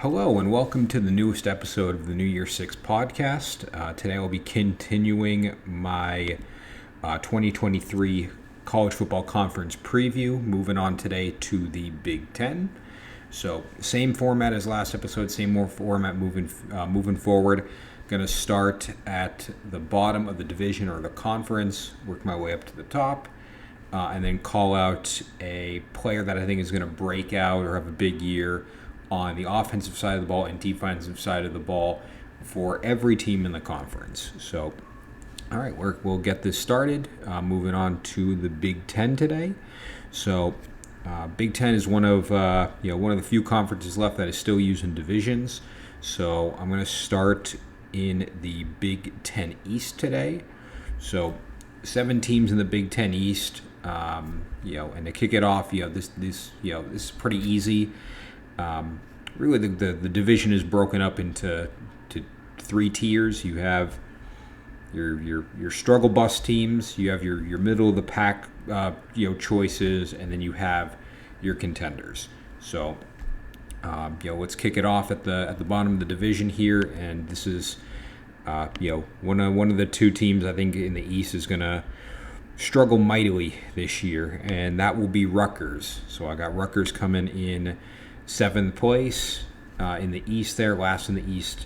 Hello and welcome to the newest episode of the New Year Six podcast. Today I'll be continuing my 2023 college football conference preview, moving on today to the Big Ten. So same format as last episode, same more format moving forward. Going to start at the bottom of the division or the conference, work my way up to the top, and then call out a player that I think is going to break out or have a big year on the offensive side of the ball and defensive side of the ball for every team in the conference. So, all right, we'll get this started. Moving on to the Big Ten today. So, Big Ten is one of the few conferences left that is still using divisions. So, I'm going to start in the Big Ten East today. So, 7 teams in the Big Ten East. And to kick it off, this is pretty easy. Really, the division is broken up into 3 tiers. You have your struggle bus teams, you have your middle of the pack choices, and then you have your contenders. So let's kick it off at the bottom of the division here, and this is one of the 2 teams I think in the East is gonna struggle mightily this year, and that will be Rutgers. So I got Rutgers coming in 7th place in the East there, last in the East.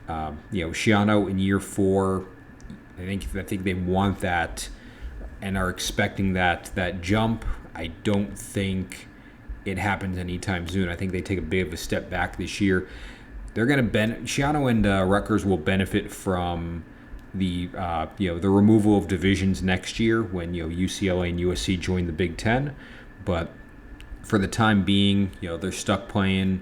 Shiano in year 4, I think they want that and are expecting that jump. I don't think it happens anytime soon. I think they take a bit of a step back this year. They're going to Shiano and Rutgers will benefit from the removal of divisions next year when UCLA and USC join the Big Ten, but for the time being, they're stuck playing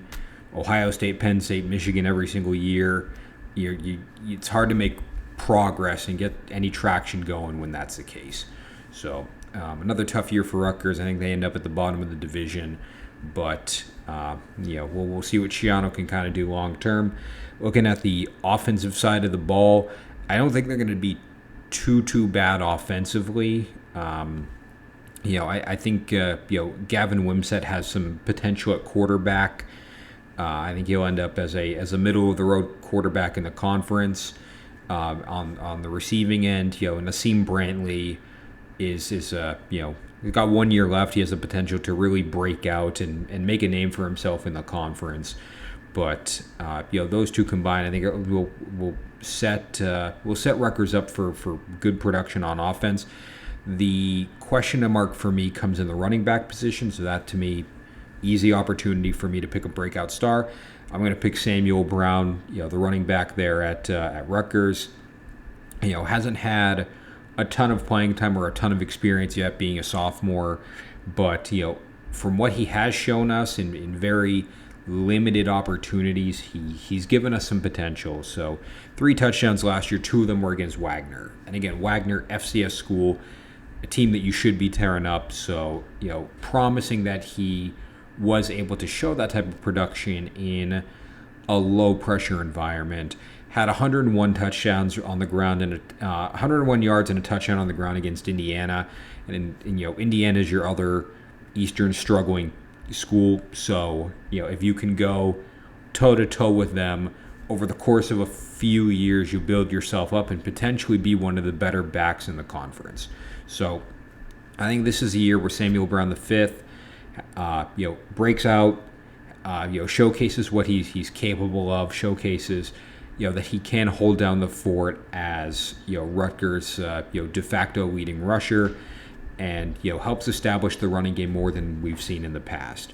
Ohio State, Penn State, Michigan every single year. It's hard to make progress and get any traction going when that's the case. So another tough year for Rutgers. I think they end up at the bottom of the division, but we'll see what Shiano can kind of do long term. Looking at the offensive side of the ball, I don't think they're going to be too bad offensively. I think Gavin Wimsatt has some potential at quarterback. I think he'll end up as a middle of the road quarterback in the conference. On the receiving end, Nassim Brantley is he's got 1 year left. He has the potential to really break out and make a name for himself in the conference. But those 2 combined, I think will set Rutgers up for good production on offense. The question mark for me comes in the running back position, so that to me, easy opportunity for me to pick a breakout star. I'm going to pick Samuel Brown, the running back there at Rutgers. Hasn't had a ton of playing time or a ton of experience yet, being a sophomore, but from what he has shown us in very limited opportunities, he's given us some potential. So 3 touchdowns last year, 2 of them were against Wagner, and again, Wagner FCS school, a team that you should be tearing up. So, promising that he was able to show that type of production in a low-pressure environment. Had 101 touchdowns on the ground and 101 yards and a touchdown on the ground against Indiana. And Indiana is your other Eastern struggling school. So, if you can go toe-to-toe with them over the course of a few years, you build yourself up and potentially be one of the better backs in the conference. So I think this is a year where Samuel Brown V, breaks out, showcases what he's capable of, showcases, that he can hold down the fort as, Rutgers, de facto leading rusher, and, helps establish the running game more than we've seen in the past.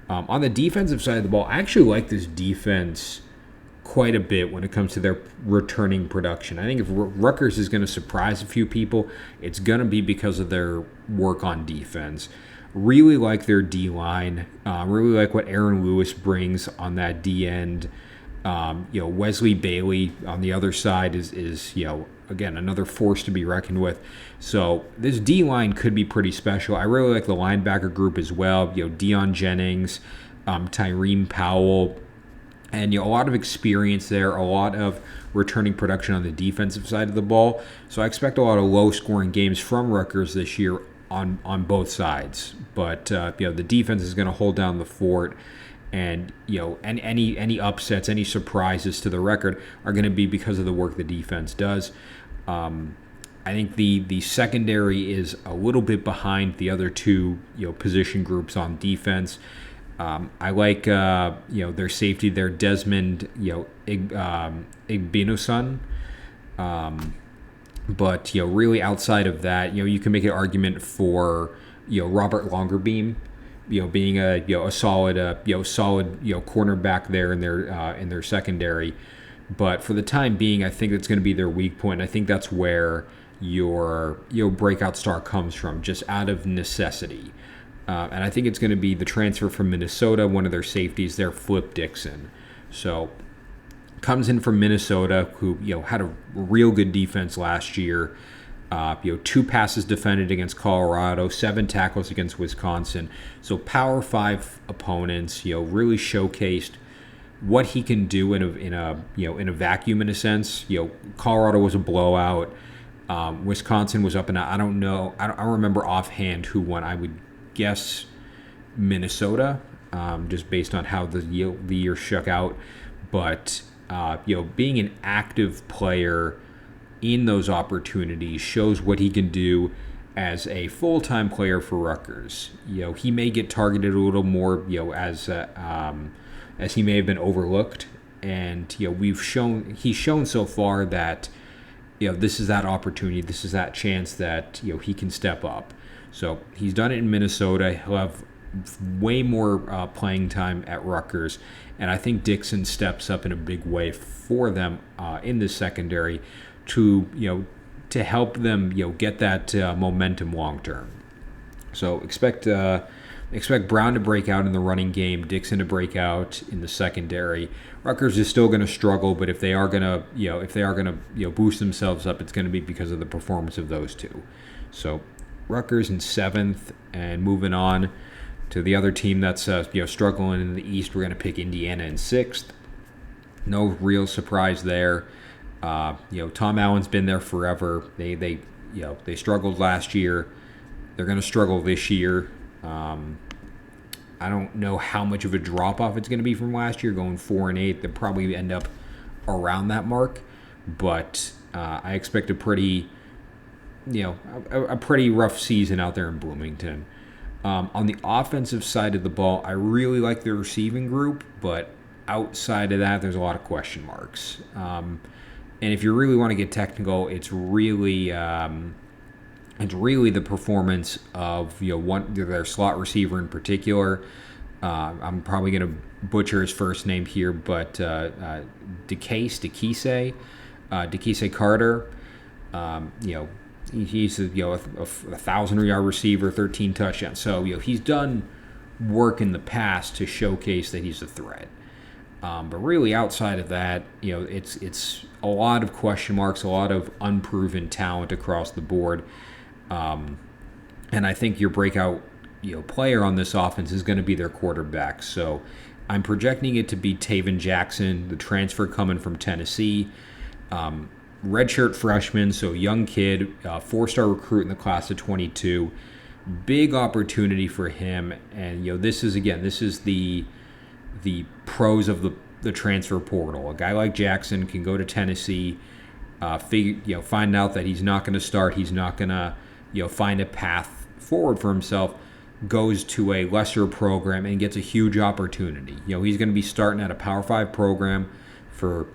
On the defensive side of the ball, I actually like this defense quite a bit when it comes to their returning production. I think if Rutgers is going to surprise a few people, it's going to be because of their work on defense. Really like their D-line. Really like what Aaron Lewis brings on that D-end. Wesley Bailey on the other side is again, another force to be reckoned with. So this D-line could be pretty special. I really like the linebacker group as well. Deion Jennings, Tyreen Powell, and a lot of experience there, a lot of returning production on the defensive side of the ball. So I expect a lot of low-scoring games from Rutgers this year on both sides. But the defense is going to hold down the fort, And and any upsets, any surprises to the record are going to be because of the work the defense does. I think the secondary is a little bit behind the other two position groups on defense. I like their safety, their Desmond Igbinosun. But really outside of that, you can make an argument for Robert Longerbeam, being a solid cornerback there in their secondary. But for the time being, I think that's going to be their weak point. I think that's where your breakout star comes from, just out of necessity. And I think it's going to be the transfer from Minnesota, one of their safeties there, Flip Dixon. So comes in from Minnesota, who had a real good defense last year. 2 passes defended against Colorado, 7 tackles against Wisconsin. So Power 5 opponents, really showcased what he can do in a vacuum, in a sense. Colorado was a blowout. Wisconsin was up and out. I don't know. I don't remember offhand who won. I would guess Minnesota, just based on how the year shook out. But being an active player in those opportunities shows what he can do as a full-time player for Rutgers. He may get targeted a little more, as he may have been overlooked, and he's shown so far that this is that opportunity, this is that chance that he can step up. So he's done it in Minnesota. He'll have way more playing time at Rutgers, and I think Dixon steps up in a big way for them in the secondary to help them get that momentum long term. So expect Brown to break out in the running game, Dixon to break out in the secondary. Rutgers is still going to struggle, but if they are going to boost themselves up, it's going to be because of the performance of those two. So Rutgers in 7th, and moving on to the other team that's struggling in the East, we're going to pick Indiana in 6th. No real surprise there. Tom Allen's been there forever. They struggled last year. They're going to struggle this year. I don't know how much of a drop off it's going to be from last year, going 4-8. They'll probably end up around that mark, but I expect a pretty rough season out there in Bloomington. On the offensive side of the ball, I really like the receiving group, but outside of that, there's a lot of question marks. And if you really want to get technical, it's really the performance of their slot receiver in particular. I'm probably going to butcher his first name here, but Dekise Carter. He's a 1,000-yard receiver, 13 touchdowns. So he's done work in the past to showcase that he's a threat. But really, outside of that, it's a lot of question marks, a lot of unproven talent across the board. And I think your breakout player on this offense is going to be their quarterback. So I'm projecting it to be Taven Jackson, the transfer coming from Tennessee. Redshirt freshman, so young kid, 4-star recruit in the class of 22. Big opportunity for him. And this is the pros of the transfer portal. A guy like Jackson can go to Tennessee, find out that he's not going to start, he's not going to find a path forward for himself, goes to a lesser program and gets a huge opportunity. He's going to be starting at a Power 5 program for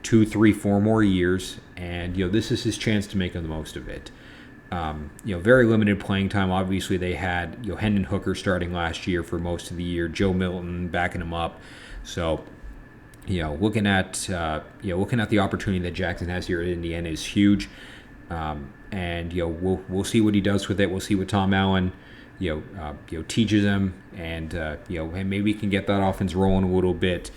2, 3, 4 more years, and this is his chance to make the most of it. Very limited playing time. Obviously, they had Hendon Hooker starting last year for most of the year, Joe Milton backing him up. So, looking at the opportunity that Jackson has here at Indiana is huge. And we'll see what he does with it. We'll see what Tom Allen teaches him, and maybe he can get that offense rolling a little bit.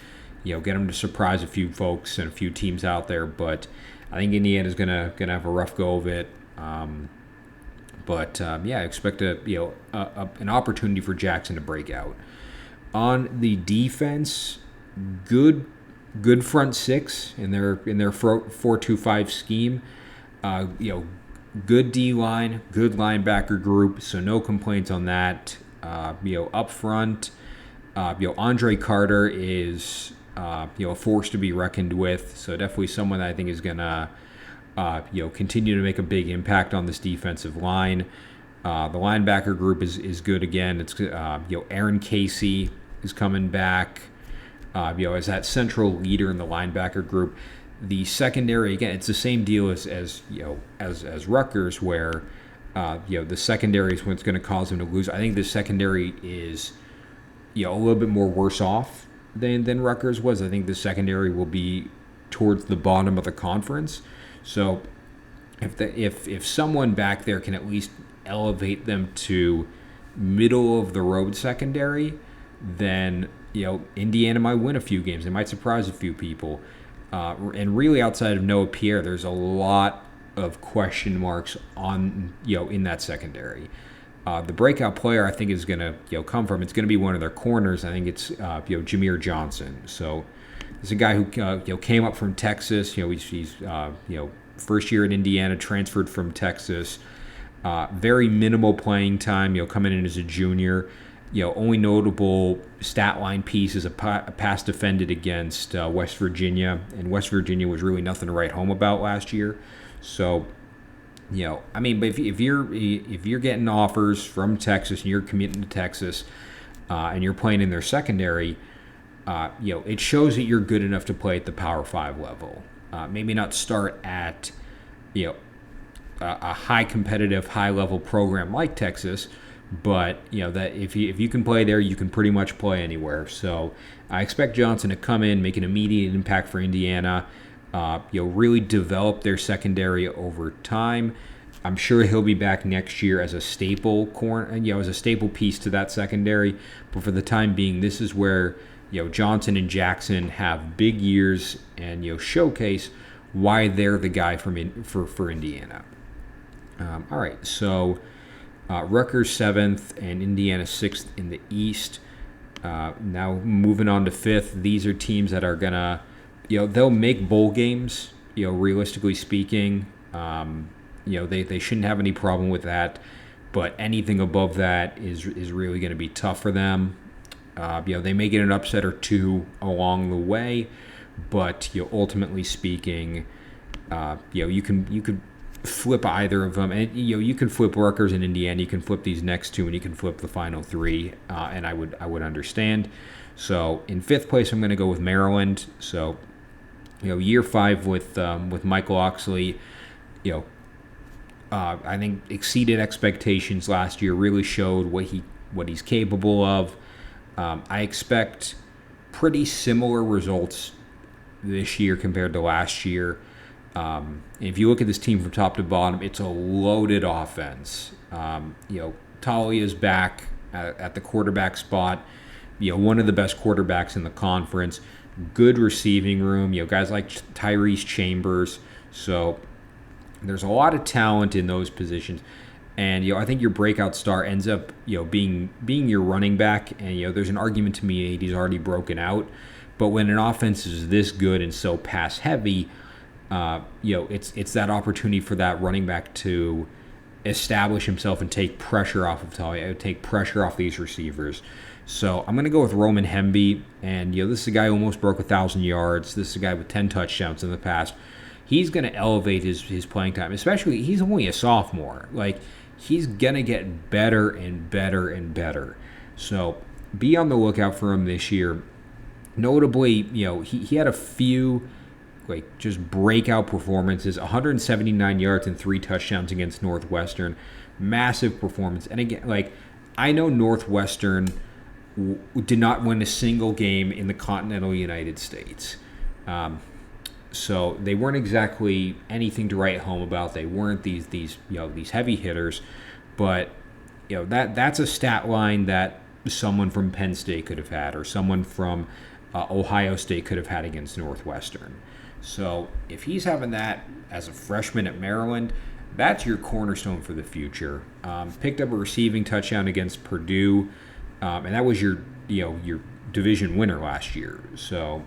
Get him to surprise a few folks and a few teams out there. But I think Indiana's gonna have a rough go of it. I expect an opportunity for Jackson to break out. On the defense, good front six in their 4-2-5 scheme. Good D line, good linebacker group, so no complaints on that. Up front, Andre Carter is a force to be reckoned with. So definitely someone that I think is gonna continue to make a big impact on this defensive line. The linebacker group is good again. It's Aaron Casey is coming back. As that central leader in the linebacker group. The secondary, again, it's the same deal as Rutgers, where the secondary is what's going to cause them to lose. I think the secondary is a little bit more worse off than Rutgers was. I think the secondary will be towards the bottom of the conference. So if someone back there can at least elevate them to middle of the road secondary, then Indiana might win a few games. They might surprise a few people. And really, outside of Noah Pierre, there's a lot of question marks on in that secondary. The breakout player I think is going to come from. It's going to be one of their corners. I think it's Jameer Johnson. So it's a guy who came up from Texas. He's first year in Indiana, transferred from Texas. Very minimal playing time. Coming in as a junior. Only notable stat line piece is a pass defended against West Virginia, and West Virginia was really nothing to write home about last year. So, but if you're getting offers from Texas and you're committing to Texas, and you're playing in their secondary, it shows that you're good enough to play at the Power 5 level. Maybe not start at a high competitive, high level program like Texas. But that if you can play there, you can pretty much play anywhere. So I expect Johnson to come in, make an immediate impact for Indiana. Really develop their secondary over time. I'm sure he'll be back next year as a staple as a staple piece to that secondary. But for the time being, this is where Johnson and Jackson have big years and showcase why they're the guy for Indiana. All right, so. Rutgers 7th and Indiana 6th in the East. Now moving on to 5th, these are teams that are gonna, they'll make bowl games. Realistically speaking, they shouldn't have any problem with that. But anything above that is really going to be tough for them. They may get an upset or two along the way, but ultimately speaking, you could flip either of them, and you can flip Rutgers and Indiana. You can flip these next two, and you can flip the final three, and I would understand. So in 5th place, I'm going to go with Maryland. So year 5 with Michael Oxley, I think exceeded expectations last year. Really showed what he's capable of. I expect pretty similar results this year compared to last year. If you look at this team from top to bottom, it's a loaded offense. Talia's back at the quarterback spot. One of the best quarterbacks in the conference. Good receiving room. Guys like Tyrese Chambers. So there's a lot of talent in those positions. And I think your breakout star ends up being your running back. And there's an argument to me that he's already broken out. But when an offense is this good and so pass heavy, it's that opportunity for that running back to establish himself and take pressure off of Talia, take pressure off these receivers. So I'm going to go with Roman Hemby, and this is a guy who almost broke 1,000 yards. This is a guy with 10 touchdowns in the past. He's going to elevate his playing time, especially he's only a sophomore. He's going to get better and better and better. So be on the lookout for him this year. Notably, he had a few just breakout performances, 179 yards and 3 touchdowns against Northwestern. Massive performance. And again, I know Northwestern did not win a single game in the continental United States. So they weren't exactly anything to write home about. They weren't these heavy hitters, but that's a stat line that someone from Penn State could have had, or someone from Ohio State could have had against Northwestern. So if he's having that as a freshman at Maryland, that's your cornerstone for the future. Picked up a receiving touchdown against Purdue, and that was your division winner last year. So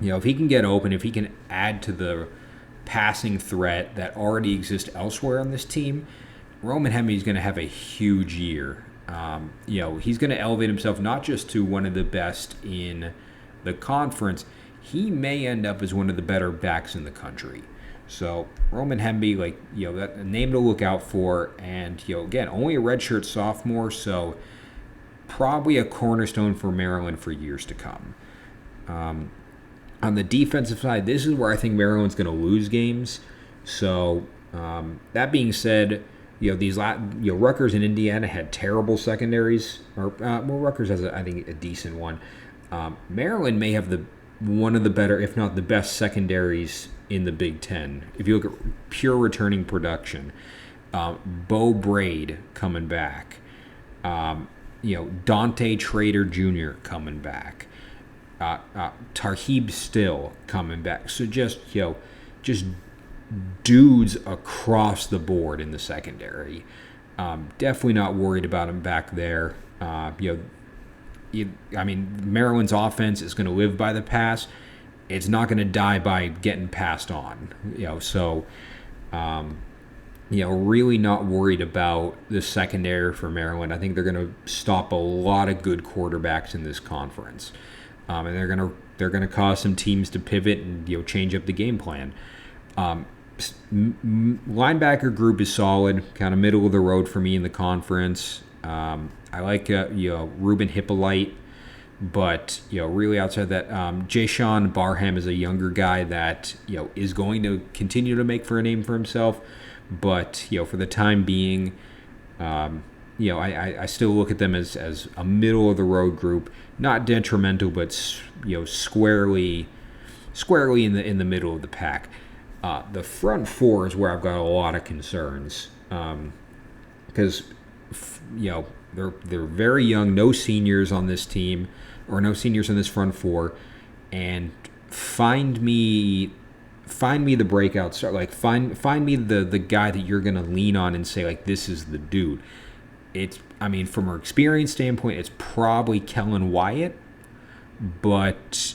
if he can get open, if he can add to the passing threat that already exists elsewhere on this team, Roman Hemby is going to have a huge year. He's going to elevate himself not just to one of the best in the conference. He may end up as one of the better backs in the country. So Roman Hemby, that a name to look out for, and again, only a redshirt sophomore, so probably a cornerstone for Maryland for years to come. On the defensive side, this is where I think Maryland's going to lose games. So that being said, Rutgers and Indiana had terrible secondaries. Rutgers has I think a decent one. Maryland may have one of the better, if not the best, secondaries in the Big Ten. If you look at pure returning production, Bo Braid coming back, Dante Trader Jr. coming back, Tarheeb Still coming back. So just dudes across the board in the secondary. Definitely not worried about him back there. Maryland's offense is going to live by the pass. It's not going to die by getting passed on. Really not worried about the secondary for Maryland. I think they're going to stop a lot of good quarterbacks in this conference, and they're going to cause some teams to pivot and change up the game plan. Linebacker group is solid, kind of middle of the road for me in the conference. I like Ruben Hippolyte, but really outside that, Jayshawn Barham is a younger guy that is going to continue to make for a name for himself, but for the time being, I still look at them as a middle of the road group, not detrimental, but squarely in the middle of the pack. The front four is where I've got a lot of concerns, because they're very young, no seniors on this team, or no seniors in this front four, and find me the breakout star, find me the guy that you're gonna lean on and say this is the dude. From an experience standpoint, it's probably Kellen Wyatt, but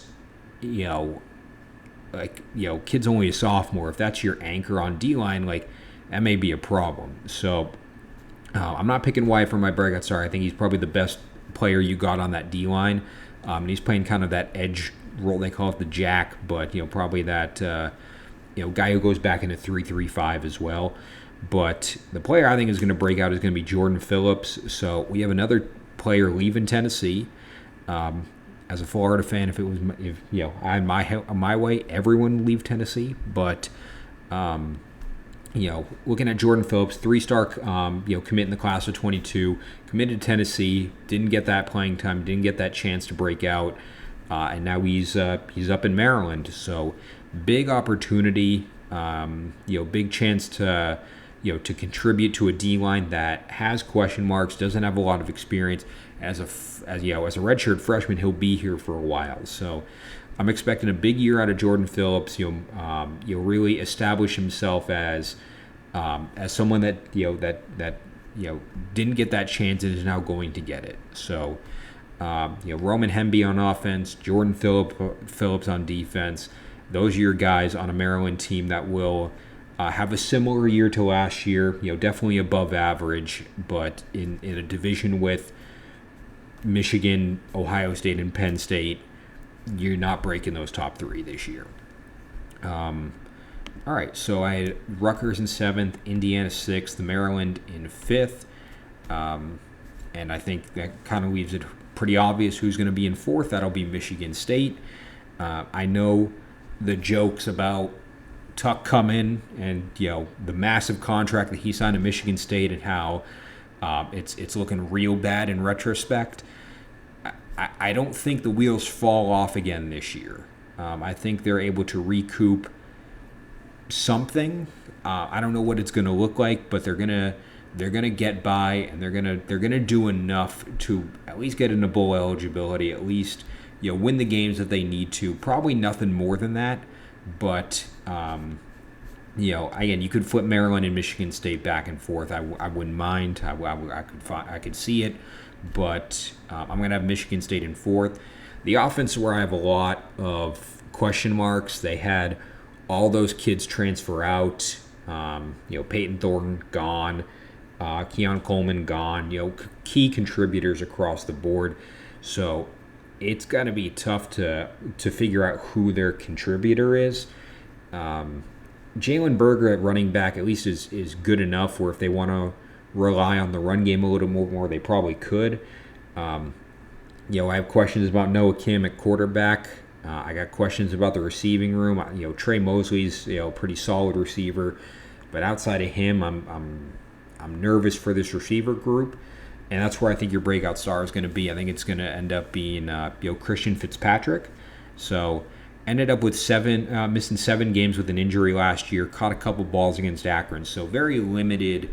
kid's only a sophomore. If that's your anchor on D-line, that may be a problem. So I'm not picking Wyatt for my breakout star. I think he's probably the best player you got on that D-line. And he's playing kind of that edge role. They call it the jack, but probably that guy who goes back into 3-3-5 as well. But the player I think is going to break out is going to be Jordan Phillips. So we have another player leaving Tennessee. As a Florida fan, if I had my way, everyone would leave Tennessee. But looking at Jordan Phillips, 3-star, commit in the class of 22, committed to Tennessee, didn't get that playing time, didn't get that chance to break out, and now he's up in Maryland. So big opportunity, big chance to contribute to a D-line that has question marks, doesn't have a lot of experience. As a redshirt freshman, he'll be here for a while. So I'm expecting a big year out of Jordan Phillips. Really establish himself as someone that didn't get that chance and is now going to get it. So Roman Hemby on offense, Jordan Phillips on defense. Those are your guys on a Maryland team that will have a similar year to last year. Definitely above average, but in a division with Michigan, Ohio State, and Penn State, you're not breaking those top three this year. All right, so I had Rutgers in 7th, Indiana 6th, Maryland in 5th, and I think that kind of leaves it pretty obvious who's going to be in 4th. That'll be Michigan State. I know the jokes about Tuck coming and the massive contract that he signed at Michigan State and how it's looking real bad in retrospect. I don't think the wheels fall off again this year. I think they're able to recoup something. I don't know what it's going to look like, but they're gonna get by, and they're gonna do enough to at least get into bowl eligibility. At least win the games that they need to. Probably nothing more than that, but again, you could flip Maryland and Michigan State back and forth. I wouldn't mind. I could see it, but I'm going to have Michigan State in 4th. The offense where I have a lot of question marks. They had all those kids transfer out. Peyton Thornton gone. Keon Coleman gone. key contributors across the board. So it's going to be tough to figure out who their contributor is. Jalen Berger at running back at least is good enough where if they want to rely on the run game a little more, they probably could. I have questions about Noah Kim at quarterback. I got questions about the receiving room. Trey Mosley's a pretty solid receiver, but outside of him, I'm nervous for this receiver group, and that's where I think your breakout star is going to be. I think it's going to end up being Christian Fitzpatrick. So ended up with missing 7 games with an injury last year. Caught a couple balls against Akron, so very limited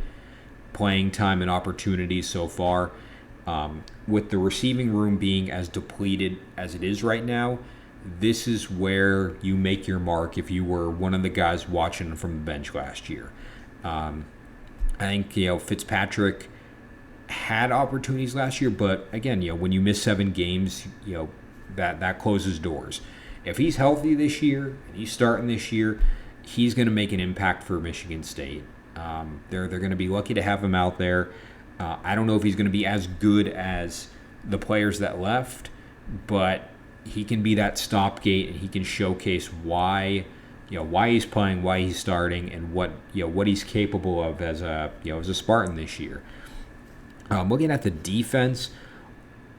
playing time and opportunities so far. With the receiving room being as depleted as it is right now, this is where you make your mark if you were one of the guys watching from the bench last year. I think Fitzpatrick had opportunities last year, but again, when you miss 7 games, that closes doors. If he's healthy this year and he's starting this year, he's going to make an impact for Michigan State. They're going to be lucky to have him out there. I don't know if he's going to be as good as the players that left, but he can be that stopgate and he can showcase why he's playing, why he's starting, and what he's capable of as a Spartan this year. Looking at the defense,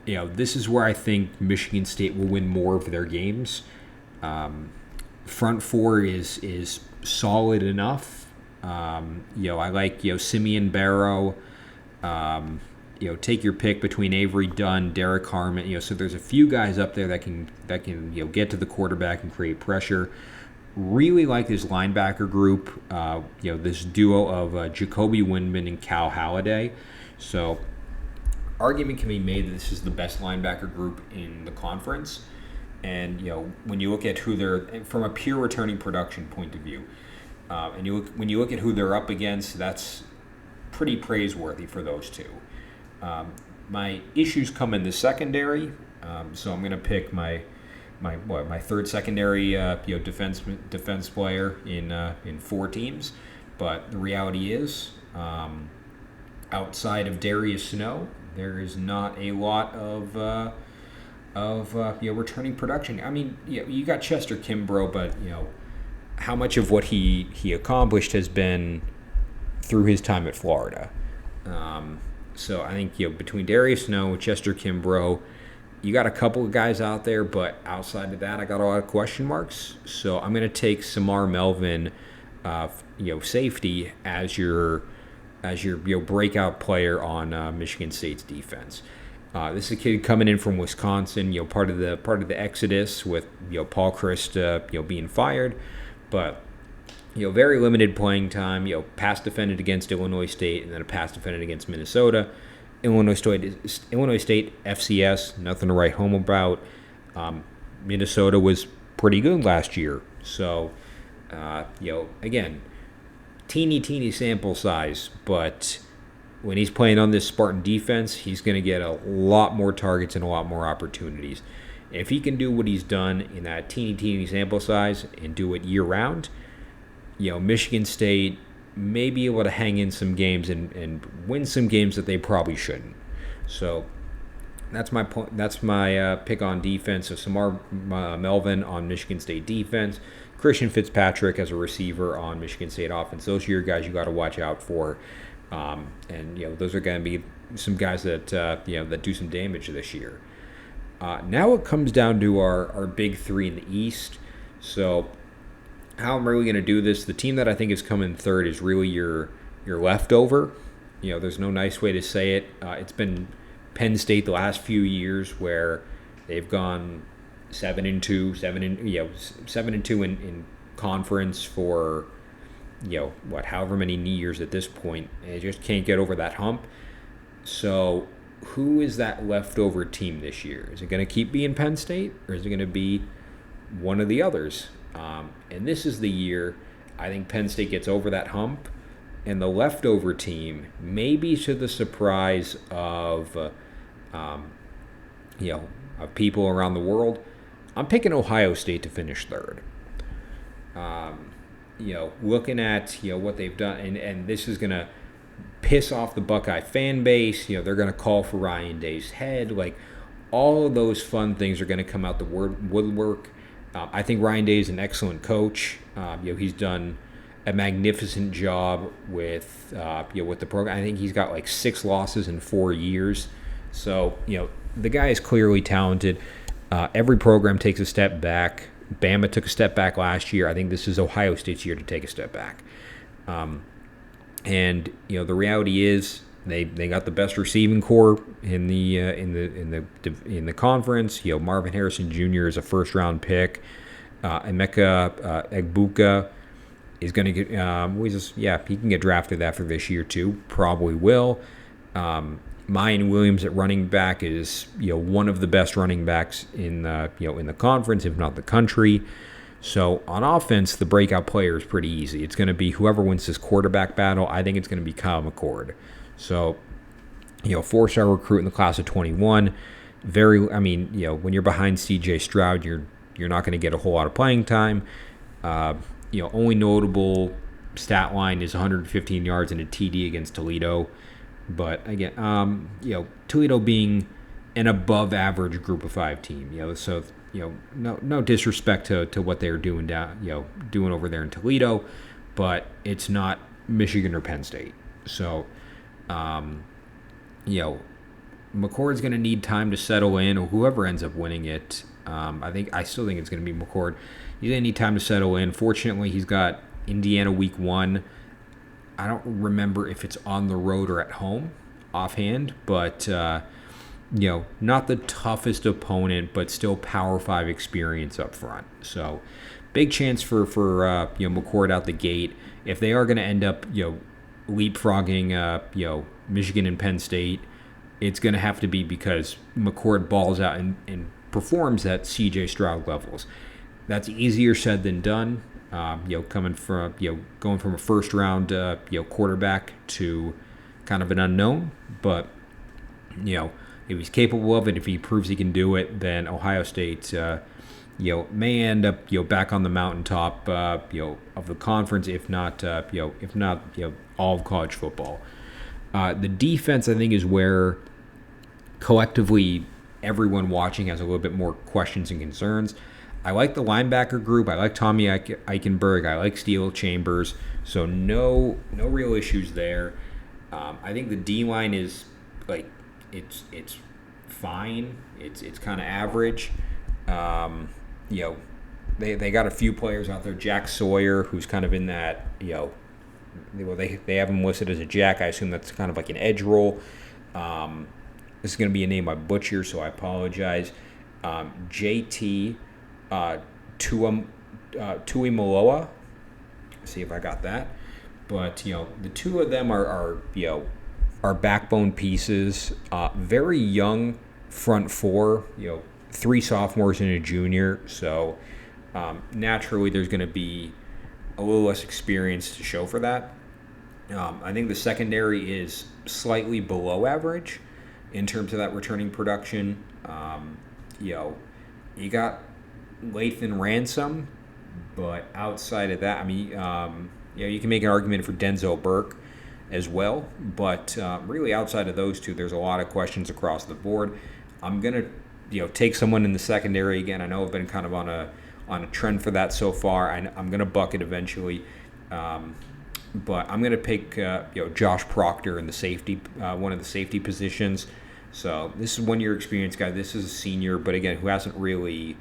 this is where I think Michigan State will win more of their games. Front 4 is solid enough. I like Simeon Barrow. Take your pick between Avery Dunn, Derek Harmon. So there's a few guys up there that can get to the quarterback and create pressure. Really like this linebacker group. This duo of Jacoby Windman and Cal Halliday. So argument can be made that this is the best linebacker group in the conference. And when you look at who they're from a pure returning production point of view, when you look at who they're up against, that's pretty praiseworthy for those two. My issues come in the secondary, so I'm going to pick my third secondary defense player in 4 teams. But the reality is, outside of Darius Snow, there is not a lot of returning production. I mean, you got Chester Kimbrough, but how much of what he accomplished has been through his time at Florida. So I think between Darius Snow, Chester Kimbrough, you got a couple of guys out there, but outside of that, I got a lot of question marks. So I'm going to take Samar Melvin, safety as your breakout player on Michigan State's defense. This is a kid coming in from Wisconsin, part of the exodus with Paul Chryst being fired, but very limited playing time. Pass defended against Illinois State and then a pass defended against Minnesota. Illinois State FCS, nothing to write home about. Minnesota was pretty good last year, so again, teeny sample size, but when he's playing on this Spartan defense, he's going to get a lot more targets and a lot more opportunities. If he can do what he's done in that teeny sample size and do it year round, Michigan State may be able to hang in some games and win some games that they probably shouldn't. So that's my point. That's my pick on defense. So Samar Melvin on Michigan State defense, Christian Fitzpatrick as a receiver on Michigan State offense. Those are your guys you got to watch out for. And those are going to be some guys that that do some damage this year. Now it comes down to our big 3 in the East. So how I'm really going to do this, the team that I think is coming third is really your leftover. There's no nice way to say it. It's been Penn State the last few years where they've gone 7-2, 7-2 in conference for however many years at this point. And they just can't get over that hump. So who is that leftover team this year? Is it going to keep being Penn State, or is it going to be one of the others? And this is the year I think Penn State gets over that hump, and the leftover team, maybe to the surprise of people around the world, I'm picking Ohio State to finish third. Looking at what they've done, and this is going to piss off the Buckeye fan base. They're going to call for Ryan Day's head. Like, all of those fun things are going to come out the woodwork. I think Ryan Day is an excellent coach. He's done a magnificent job with with the program. I think he's got like 6 losses in 4 years. So the guy is clearly talented. Every program takes a step back. Bama took a step back last year. I think this is Ohio State's year to take a step back. And the reality is they got the best receiving core in the conference. Marvin Harrison Jr. is a first-round pick. Emeka Egbuka is going to get he can get drafted after this year too. Probably will. Mayan Williams at running back is one of the best running backs in the conference, if not the country. So on offense, the breakout player is pretty easy. It's going to be whoever wins this quarterback battle. I think it's going to be Kyle McCord. So 4-star recruit in the class of 21. When you're behind C.J. Stroud, you're not going to get a whole lot of playing time. Only notable stat line is 115 yards and a TD against Toledo. But again, Toledo being an above-average Group of 5 team, so no disrespect to what they're doing doing over there in Toledo, but it's not Michigan or Penn State. So, McCord's going to need time to settle in, or whoever ends up winning it. I still think it's going to be McCord. He's going to need time to settle in. Fortunately, he's got Indiana week 1. I don't remember if it's on the road or at home offhand, but not the toughest opponent, but still Power 5 experience up front. So big chance for McCord out the gate. If they are going to end up leapfrogging Michigan and Penn State, it's going to have to be because McCord balls out and performs at C.J. Stroud levels. That's easier said than done. Coming from going from a first round quarterback to kind of an unknown, but if he's capable of it, if he proves he can do it, then Ohio State may end up back on the mountaintop of the conference, if not all of college football. The defense, I think, is where collectively everyone watching has a little bit more questions and concerns. I like the linebacker group. I like Tommy Eichenberg. I like Steele Chambers. So no real issues there. I think the D line is it's fine. It's kind of average. They got a few players out there. Jack Sawyer, who's kind of in that they have him listed as a jack. I assume that's kind of like an edge role. This is going to be a name I butcher, so I apologize. JT. Tuimoloa. See if I got that. But the two of them are backbone pieces. Very young front 4. 3 sophomores and a junior. So naturally, there's going to be a little less experience to show for that. I think the secondary is slightly below average in terms of that returning production. You got Lathan Ransom, but outside of that, you can make an argument for Denzel Burke as well, but really outside of those two, there's a lot of questions across the board. I'm gonna take someone in the secondary again. I know I've been kind of on a trend for that so far. I'm gonna buck it eventually, but I'm gonna pick Josh Proctor in the safety, one of the safety positions. So this is 1-year experience guy. This is a senior, but again, who hasn't really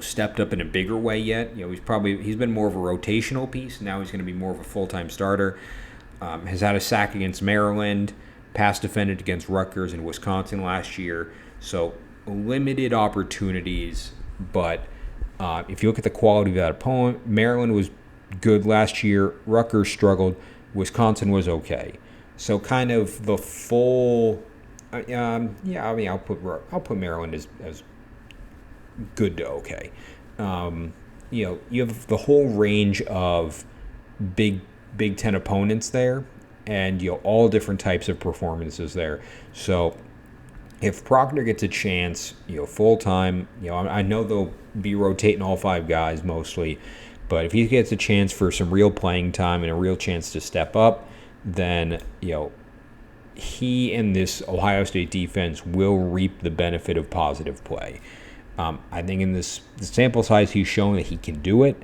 stepped up in a bigger way yet. He's been more of a rotational piece. Now he's going to be more of a full-time starter. Has had a sack against Maryland, pass defended against Rutgers and Wisconsin last year. So limited opportunities, but if you look at the quality of that opponent, Maryland was good last year. Rutgers struggled. Wisconsin was okay. So kind of the full. I'll put Maryland as good to okay. You have the whole range of Big Ten opponents there, and all different types of performances there. So if Proctor gets a chance, full time, I know they'll be rotating all 5 guys mostly, but if he gets a chance for some real playing time and a real chance to step up, then he and this Ohio State defense will reap the benefit of positive play. I think in this the sample size, he's shown that he can do it.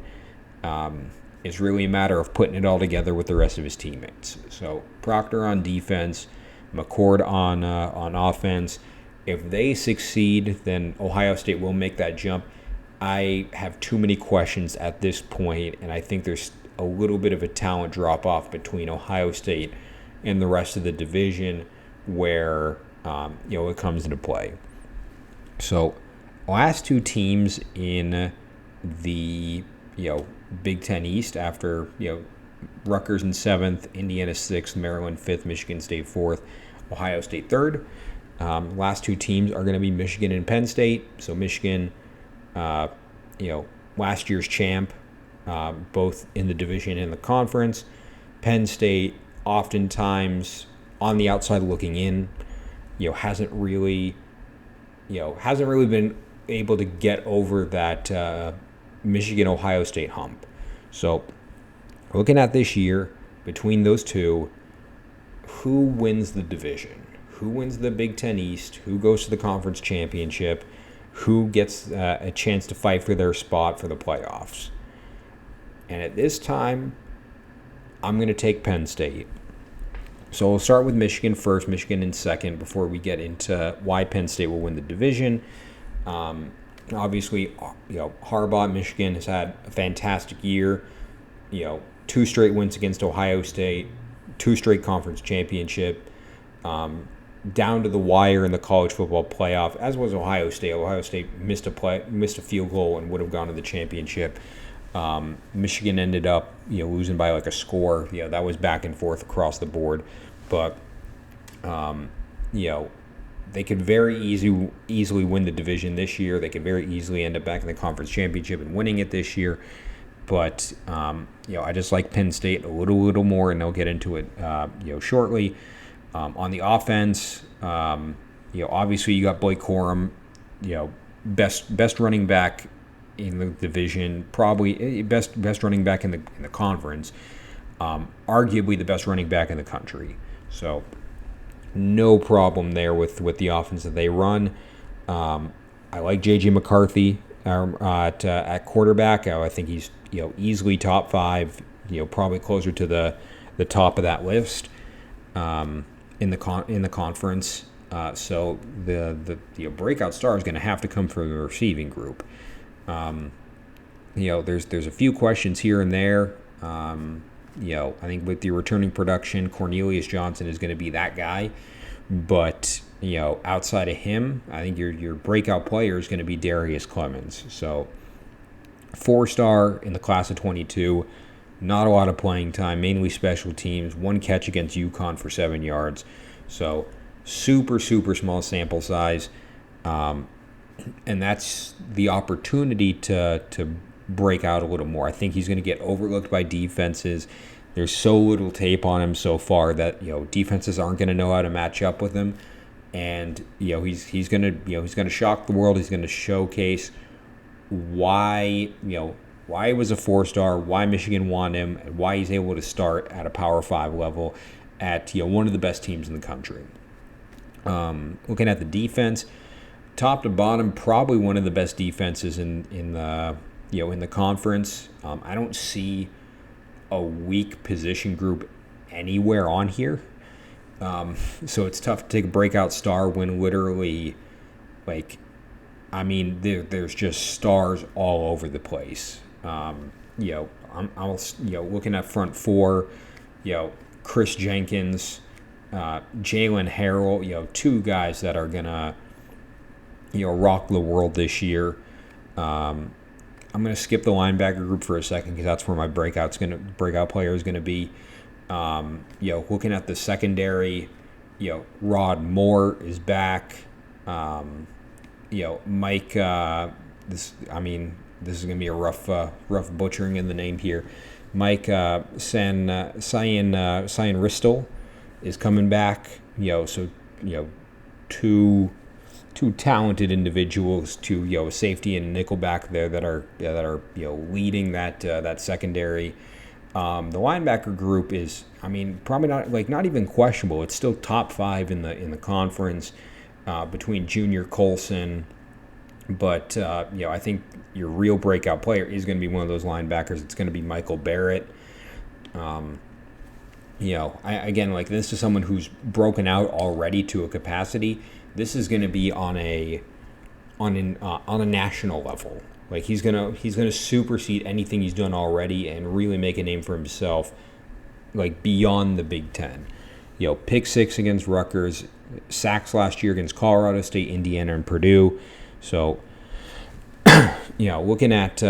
It's really a matter of putting it all together with the rest of his teammates. So Proctor on defense, McCord on offense. If they succeed, then Ohio State will make that jump. I have too many questions at this point, and I think there's a little bit of a talent drop-off between Ohio State and the rest of the division where it comes into play. So last two teams in the Big Ten East after Rutgers in 7th, Indiana 6th, Maryland 5th, Michigan State 4th, Ohio State 3rd. Last two teams are going to be Michigan and Penn State. So Michigan, last year's champ, both in the division and the conference. Penn State, oftentimes on the outside looking in, hasn't really been able to get over that Michigan-Ohio State hump. So looking at this year, between those two, who wins the division? Who wins the Big Ten East? Who goes to the conference championship? Who gets a chance to fight for their spot for the playoffs? And at this time, I'm going to take Penn State. So we'll start with Michigan first, Michigan in second, before we get into why Penn State will win the division. Obviously, Harbaugh at Michigan has had a fantastic year. 2 straight wins against Ohio State, 2 straight conference championship. Down to the wire in the college football playoff, as was Ohio State. Ohio State missed a field goal and would have gone to the championship. Michigan ended up losing by like a score. That was back and forth across the board, but they could very easily win the division this year. They could very easily end up back in the conference championship and winning it this year. But I just like Penn State a little more, and they'll get into it shortly. On the offense, obviously you got Blake Corum, best running back in the division, probably best running back in the conference, arguably the best running back in the country. So no problem there with the offense that they run. I like J.J. McCarthy at quarterback. I think he's easily top 5, probably closer to the top of that list. In the conference, so the breakout star is going to have to come from the receiving group. There's a few questions here and there. I think with the returning production, Cornelius Johnson is going to be that guy. But outside of him, I think your breakout player is going to be Darius Clemens. So 4-star in the class of 22. Not a lot of playing time, mainly special teams. 1 catch against UConn for 7 yards. So super small sample size. And that's the opportunity to break out a little more. I think he's going to get overlooked by defenses. There's so little tape on him so far that defenses aren't going to know how to match up with him. And he's going to shock the world. He's going to showcase why he was a 4-star, why Michigan won him, and why he's able to start at a Power 5 level at one of the best teams in the country. Looking at the defense, top to bottom, probably one of the best defenses in the conference. I don't see a weak position group anywhere on here. So it's tough to take a breakout star when literally, there's just stars all over the place. I'm looking at front 4, Chris Jenkins, Jalen Harrell, 2 guys that are gonna, rock the world this year. I'm gonna skip the linebacker group for a second because that's where my breakout player is gonna be. Looking at the secondary, Rod Moore is back. Mike. This is gonna be a rough butchering in the name here. Mike Cyan Ristel is coming back. Two talented individuals, a safety and nickelback there that are leading that secondary. The linebacker group is, I mean, probably not even questionable. It's still top 5 in the conference between Junior Colson. But I think your real breakout player is going to be one of those linebackers. It's going to be Michael Barrett. This is someone who's broken out already to a capacity. This is going to be on a national level. Like he's gonna supersede anything he's done already and really make a name for himself, like beyond the Big Ten. Pick 6 against Rutgers, sacks last year against Colorado State, Indiana, and Purdue. So, looking at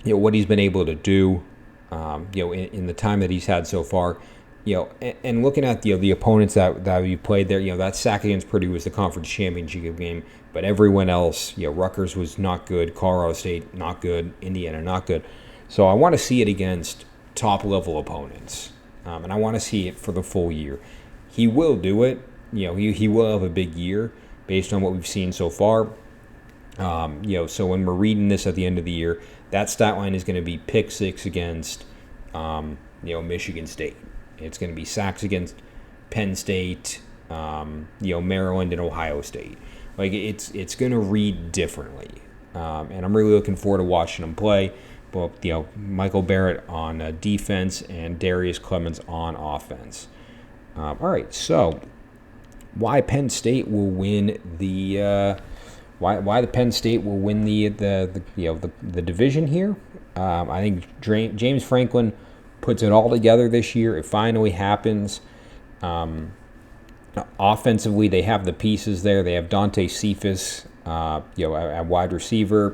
what he's been able to do, in the time that he's had so far, and looking at the opponents that he played there, that sack against Purdue was the conference championship game, but everyone else, Rutgers was not good, Colorado State not good, Indiana not good. So I want to see it against top level opponents, and I want to see it for the full year. He will do it. He will have a big year based on what we've seen so far. So when we're reading this at the end of the year, that stat line is going to be pick 6 against, Michigan State. It's going to be sacks against Penn State, Maryland, and Ohio State. Like it's going to read differently, and I'm really looking forward to watching him play. But Michael Barrett on defense and Darius Clemens on offense. All right, so why Penn State will win the why the Penn State will win the division here? I think James Franklin puts it all together this year. It finally happens. Offensively, they have the pieces there. They have Dante Cephas, at wide receiver.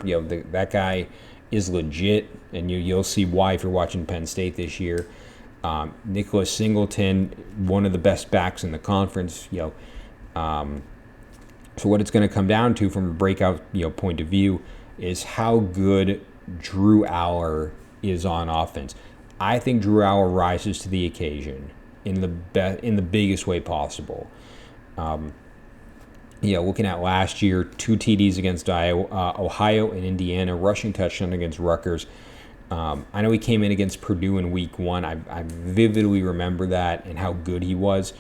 That guy is legit, and you'll see why if you're watching Penn State this year. Nicholas Singleton, one of the best backs in the conference. So what it's going to come down to from a breakout point of view is how good Drew Aller is on offense. I think Drew Aller rises to the occasion in the biggest way possible. Looking at last year, 2 TDs against Ohio and Indiana, rushing touchdown against Rutgers. I know he came in against Purdue in week 1. I vividly remember that and how good he was.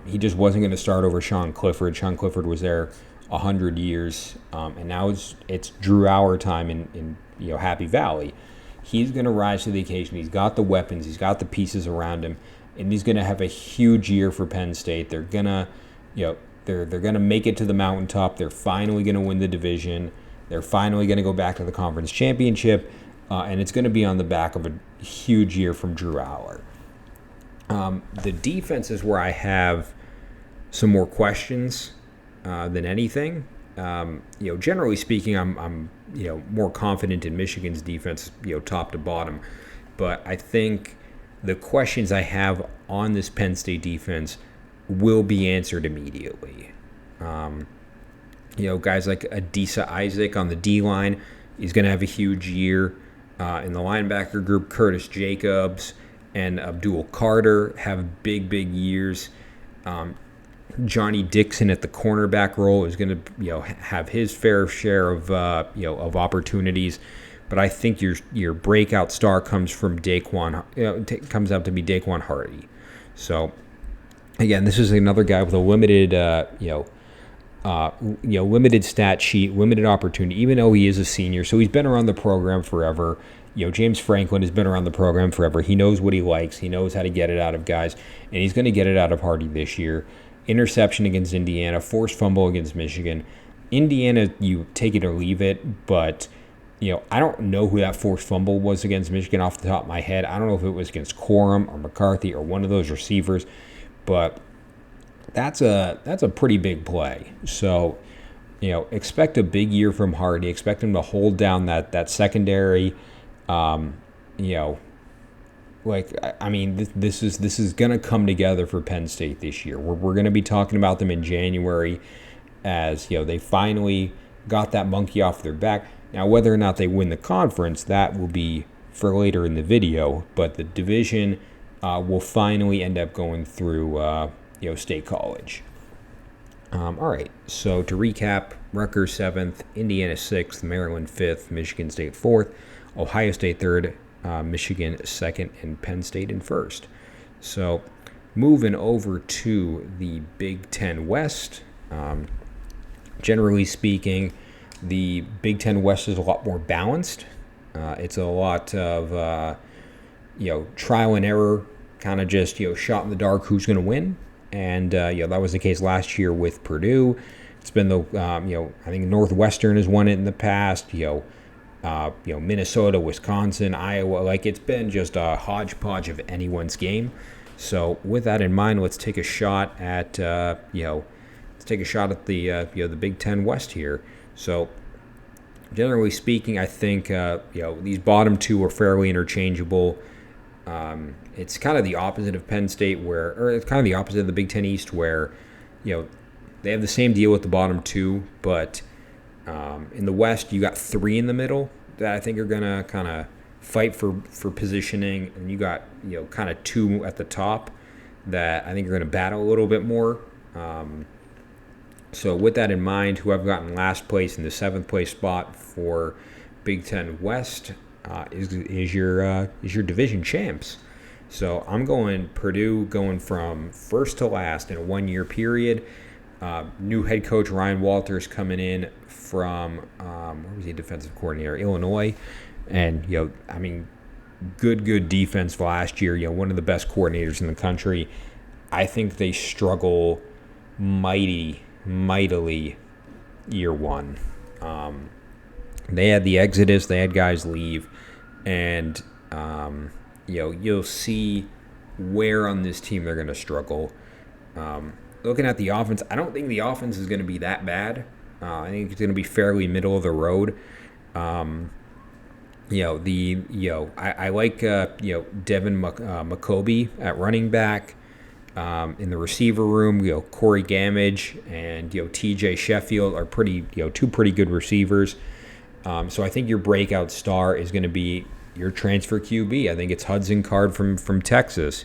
He just wasn't going to start over Sean Clifford. Sean Clifford was there 100 years, and now it's Drew Aller time in Happy Valley. He's going to rise to the occasion. He's got the weapons. He's got the pieces around him, and he's going to have a huge year for Penn State. They're gonna, they're gonna make it to the mountaintop. They're finally going to win the division. They're finally going to go back to the conference championship, and it's going to be on the back of a huge year from Drew Aller. The defense is where I have some more questions than anything. Generally speaking, I'm more confident in Michigan's defense, top to bottom. But I think the questions I have on this Penn State defense will be answered immediately. Guys like Adisa Isaac on the D-line is going to have a huge year. In the linebacker group, Curtis Jacobs and Abdul Carter have big years. Johnny Dixon at the cornerback role is going to have his fair share of opportunities, but I think your breakout star comes from comes out to be Daquan Hardy. So again, this is another guy with a limited limited stat sheet, limited opportunity, even though he is a senior. So he's been around the program forever. James Franklin has been around the program forever. He knows what he likes. He knows how to get it out of guys, and he's going to get it out of Hardy this year. Interception against Indiana, forced fumble against Michigan. Indiana, you take it or leave it, but I don't know who that forced fumble was against Michigan off the top of my head. I don't know if it was against Corum or McCarthy or one of those receivers, but that's a pretty big play. So, expect a big year from Hardy. Expect him to hold down that secondary. This is going to come together for Penn State this year. We're going to be talking about them in January as, they finally got that monkey off their back. Now, whether or not they win the conference, that will be for later in the video, but the division will finally end up going through, State College. All right, so to recap, Rutgers 7th, Indiana 6th, Maryland 5th, Michigan State 4th, Ohio State 3rd, Michigan second, and Penn State in first. So moving over to the Big Ten West, generally speaking, the Big Ten West is a lot more balanced. It's a lot of trial and error, kind of just shot in the dark who's going to win, and that was the case last year with Purdue. It's been the I think Northwestern has won it in the past. Minnesota, Wisconsin, Iowa. Like, it's been just a hodgepodge of anyone's game. So with that in mind, let's take a shot at the Big Ten West here. So generally speaking, I think these bottom two are fairly interchangeable. It's kind of the opposite of Penn State, or it's kind of the opposite of the Big Ten East, where they have the same deal with the bottom two, but in the West, you got three in the middle that I think are gonna kind of fight for positioning, and you got kind of two at the top that I think are gonna battle a little bit more. So with that in mind, who I've gotten last place in the 7th place spot for Big Ten West is your division champs. So I'm going Purdue, going from first to last in a 1-year period. New head coach Ryan Walters coming in from where was he, defensive coordinator, Illinois, and good defense last year. One of the best coordinators in the country. I think they struggle mightily year one. They had the exodus, they had guys leave, and you'll see where on this team they're going to struggle. Looking at the offense, I don't think the offense is going to be that bad. I think it's going to be fairly middle of the road. I like Devin McCoby at running back. In the receiver room, Corey Gamage and TJ Sheffield are two pretty good receivers. So I think your breakout star is going to be your transfer QB. I think it's Hudson Card from Texas.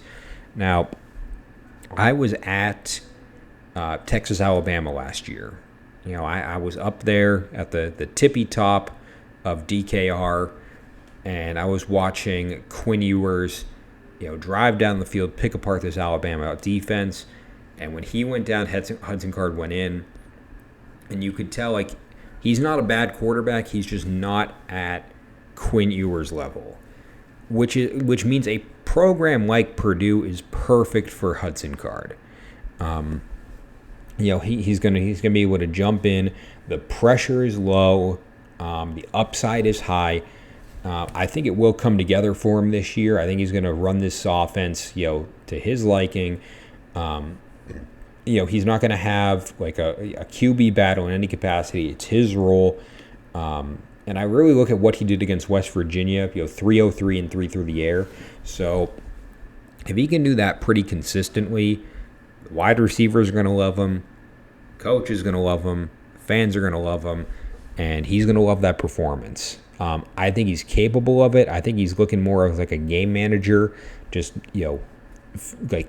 Now, I was at Texas, Alabama last year. I was up there at the tippy top of DKR, and I was watching Quinn Ewers, drive down the field, pick apart this Alabama defense. And when he went down, Hudson Card went in, and you could tell he's not a bad quarterback. He's just not at Quinn Ewers level, which means a program like Purdue is perfect for Hudson Card. He's gonna be able to jump in. The pressure is low. The upside is high. I think it will come together for him this year. I think he's going to run this offense, to his liking. He's not going to have like a QB battle in any capacity. It's his role. And I really look at what he did against West Virginia, 303 and 3 through the air. So if he can do that pretty consistently, wide receivers are going to love him. Coach is going to love him. Fans are going to love him. And he's going to love that performance. I think he's capable of it. I think he's looking more of like a game manager. Just,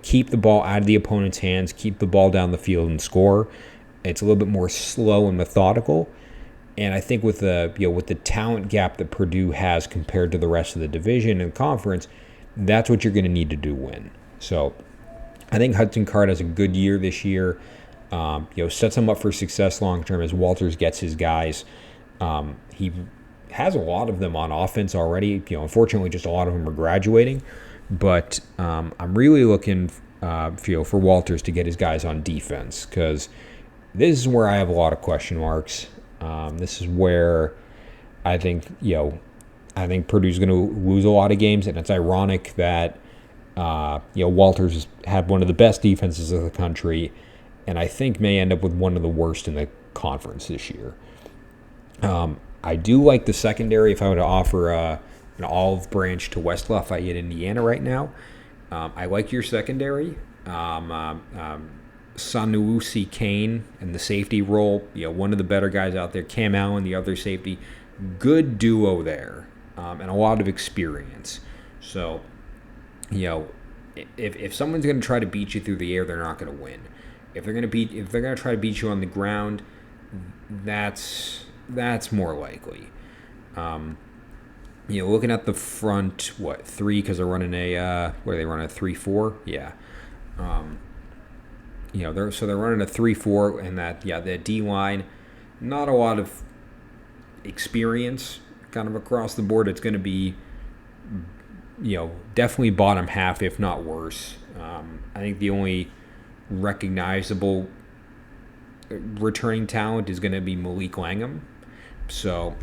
keep the ball out of the opponent's hands, keep the ball down the field and score. It's a little bit more slow and methodical. And I think with the talent gap that Purdue has compared to the rest of the division and conference, that's what you're going to need to do win. So I think Hudson Card has a good year this year. Sets him up for success long term as Walters gets his guys. He has a lot of them on offense already. Unfortunately, just a lot of them are graduating. But I'm really looking for Walters to get his guys on defense, because this is where I have a lot of question marks. This is where I think Purdue's going to lose a lot of games, and it's ironic that Walters had one of the best defenses of the country, and I think may end up with one of the worst in the conference this year. I do like the secondary. If I were to offer an olive branch to West Lafayette, Indiana right now, I like your secondary. Sanusi Kane in the safety role, one of the better guys out there. Cam Allen, the other safety. Good duo there, and a lot of experience. So, if someone's going to try to beat you through the air, they're not going to win. If they're going to try to beat you on the ground, that's more likely. Looking at the front, three? Because they're running what are they running, a 3-4? Yeah. Um, they're running a 3-4, and that D line, not a lot of experience, kind of across the board. It's going to be, definitely bottom half, if not worse. I think the only recognizable returning talent is going to be Malik Langham. So,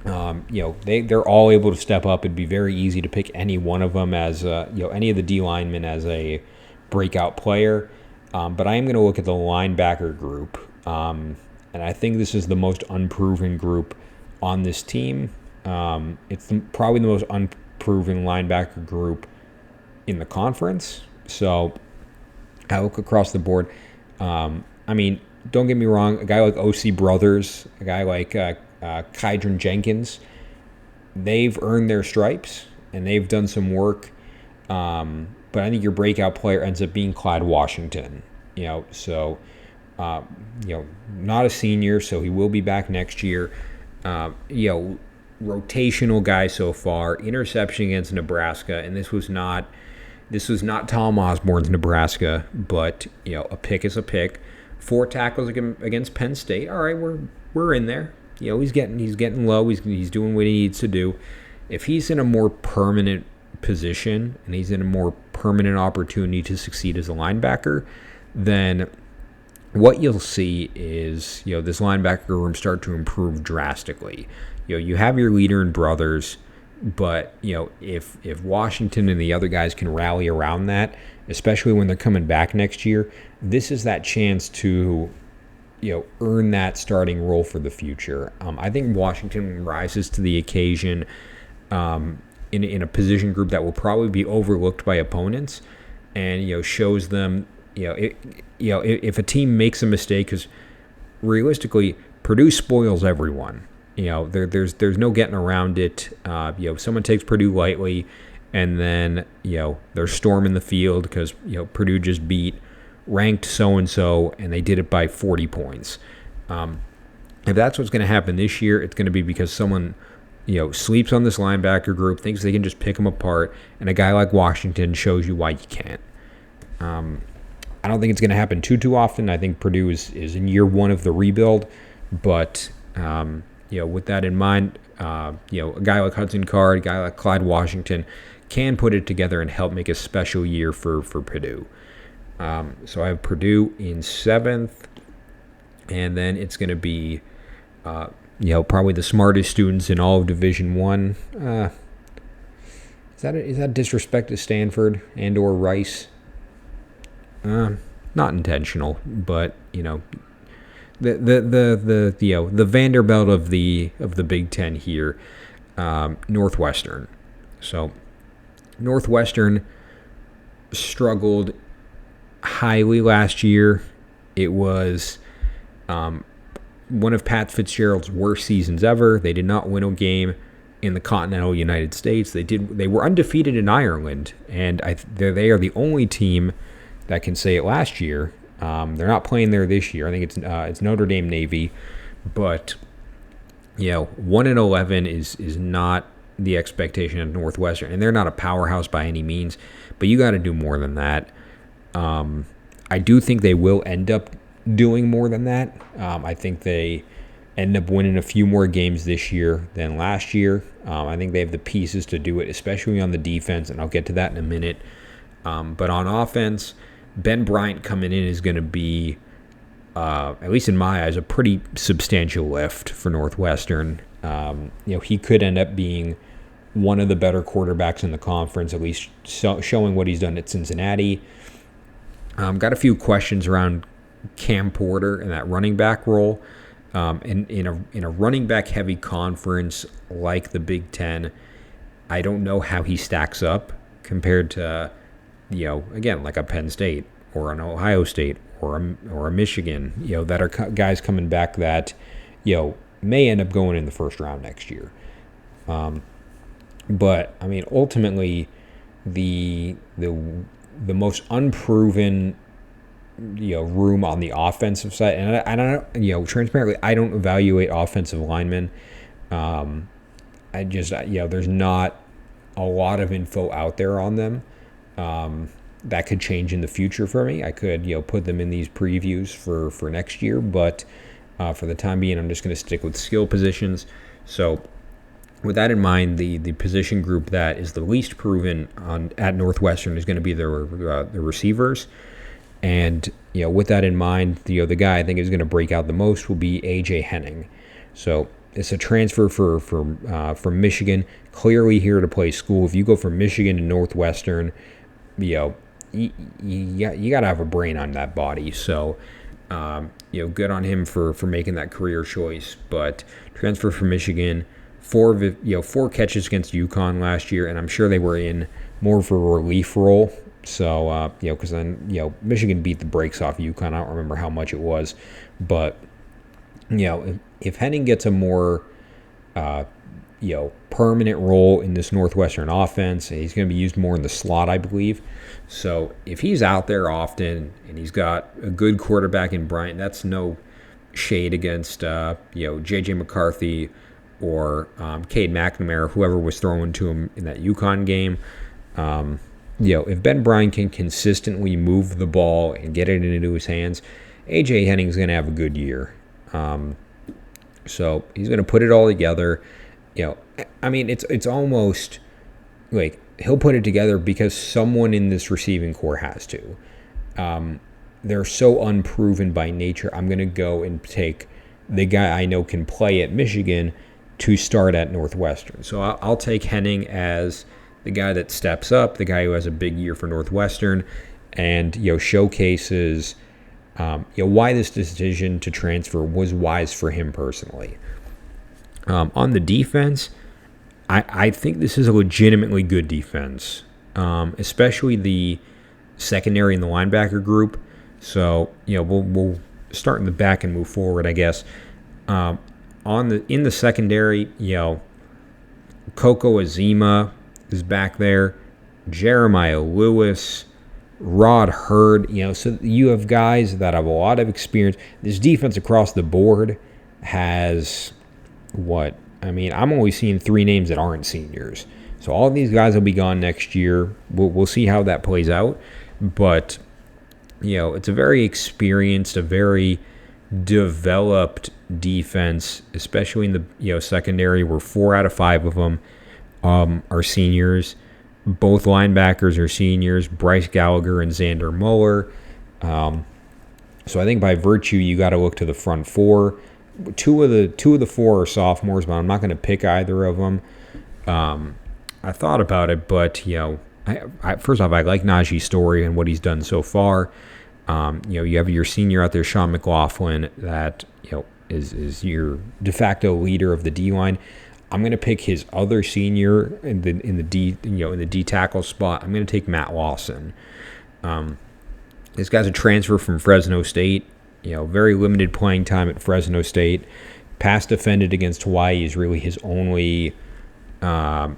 they're all able to step up. It'd be very easy to pick any one of them as, any of the D linemen as a breakout player. But I am going to look at the linebacker group. And I think this is the most unproven group on this team. It's probably the most unproven linebacker group in the conference. So I look across the board. Don't get me wrong. A guy like O.C. Brothers, a guy like Kydron Jenkins, they've earned their stripes and they've done some work. But I think your breakout player ends up being Clyde Washington. Not a senior, so he will be back next year. Rotational guy so far. Interception against Nebraska, and this was not Tom Osborne's Nebraska, but a pick is a pick. 4 tackles against Penn State. All right, we're in there. He's getting low. He's doing what he needs to do. If he's in a more permanent position and he's in a more permanent opportunity to succeed as a linebacker, then what you'll see is this linebacker room start to improve drastically. You have your leader in Brothers, but if Washington and the other guys can rally around that, especially when they're coming back next year, this is that chance to earn that starting role for the future. I think Washington rises to the occasion in a position group that will probably be overlooked by opponents, and shows them if a team makes a mistake, because realistically Purdue spoils everyone. There's no getting around it. Someone takes Purdue lightly, and then they're storming the field because Purdue just beat ranked so-and-so, and they did it by 40 points. If that's what's going to happen this year, it's going to be because someone sleeps on this linebacker group, thinks they can just pick them apart, and a guy like Washington shows you why you can't. I don't think it's going to happen too often. I think Purdue is in year one of the rebuild, but with that in mind, a guy like Hudson Card, a guy like Clyde Washington can put it together and help make a special year for Purdue. So I have Purdue in 7th, and then it's going to be, probably the smartest students in all of Division One. Is that disrespect to Stanford and or Rice? Not intentional, but the Vanderbilt of the Big Ten here, Northwestern. So Northwestern struggled highly last year. It was one of Pat Fitzgerald's worst seasons ever. They did not win a game in the continental United States. They were undefeated in Ireland, and they are the only team that can say it last year. They're not playing there this year. I think it's Notre Dame Navy, but 1-11 is not the expectation of Northwestern, and they're not a powerhouse by any means. But you got to do more than that. I do think they will end up doing more than that. I think they end up winning a few more games this year than last year. I think they have the pieces to do it, especially on the defense, and I'll get to that in a minute. But on offense, Ben Bryant coming in is going to be, at least in my eyes, a pretty substantial lift for Northwestern. He could end up being one of the better quarterbacks in the conference, at least showing what he's done at Cincinnati. Got a few questions around Cam Porter and that running back role. In a running back heavy conference like the Big Ten, I don't know how he stacks up compared to, again, like a Penn State or an Ohio State or a Michigan, that are guys coming back that, may end up going in the first round next year. But I mean, ultimately, the most unproven room on the offensive side, and I don't transparently, I don't evaluate offensive linemen. there's not a lot of info out there on them. That could change in the future for me. I could, put them in these previews for next year, but for the time being, I'm just going to stick with skill positions. So, with that in mind, the position group that is the least proven at Northwestern is going to be the receivers. And with that in mind, the guy I think is going to break out the most will be A.J. Henning. So it's a transfer from Michigan, clearly here to play school. If you go from Michigan to Northwestern, you got to have a brain on that body. So good on him for making that career choice. But transfer from Michigan, four catches against UConn last year, and I'm sure they were in more of a relief role. So, because then, Michigan beat the brakes off UConn. I don't remember how much it was. But, if Henning gets a more, permanent role in this Northwestern offense, he's going to be used more in the slot, I believe. So, if he's out there often and he's got a good quarterback in Bryant, that's no shade against, J.J. McCarthy or Cade McNamara, whoever was throwing to him in that UConn game. If Ben Bryant can consistently move the ball and get it into his hands, A.J. Henning's going to have a good year. So he's going to put it all together. It's almost like he'll put it together because someone in this receiving corps has to. They're so unproven by nature. I'm going to go and take the guy I know can play at Michigan to start at Northwestern. So I'll take Henning as the guy that steps up, the guy who has a big year for Northwestern, and showcases why this decision to transfer was wise for him personally. On the defense, I think this is a legitimately good defense, especially the secondary and the linebacker group. So we'll start in the back and move forward, I guess. In the secondary, Coco Azima is back there, Jeremiah Lewis, Rod Hurd, so you have guys that have a lot of experience. This defense across the board has I'm only seeing 3 names that aren't seniors. So all of these guys will be gone next year. We'll see how that plays out. But, it's a very experienced, a very developed defense, especially in the secondary, where 4 out of 5 of them are seniors. Both linebackers are seniors, Bryce Gallagher and Xander Muller. So I think by virtue, you got to look to the front 4. Two of the 4 are sophomores, but I'm not going to pick either of them. I thought about it, but first off, I like Najee's story and what he's done so far. You have your senior out there, Sean McLaughlin, that is your de facto leader of the D line. I'm going to pick his other senior in the D tackle spot. I'm going to take Matt Lawson. This guy's a transfer from Fresno State. Very limited playing time at Fresno State. Pass defended against Hawaii is really his only, only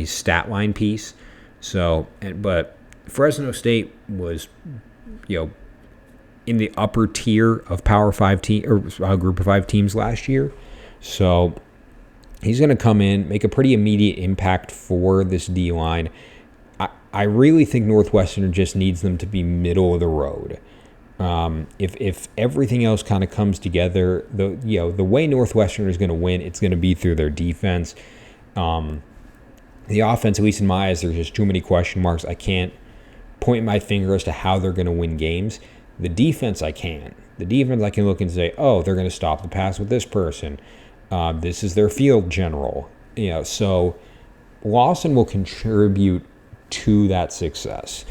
stat line piece. So, but Fresno State was, in the upper tier of Power 5 team or Group of 5 teams last year. So he's going to come in, make a pretty immediate impact for this D line. I really think Northwestern just needs them to be middle of the road. If everything else kind of comes together, the way Northwestern is going to win, it's going to be through their defense. The offense, at least in my eyes, there's just too many question marks. I can't point my finger as to how they're going to win games. The defense, I can. The defense, I can look and say, oh, they're going to stop the pass with this person. This is their field general. So Lawson will contribute to that success.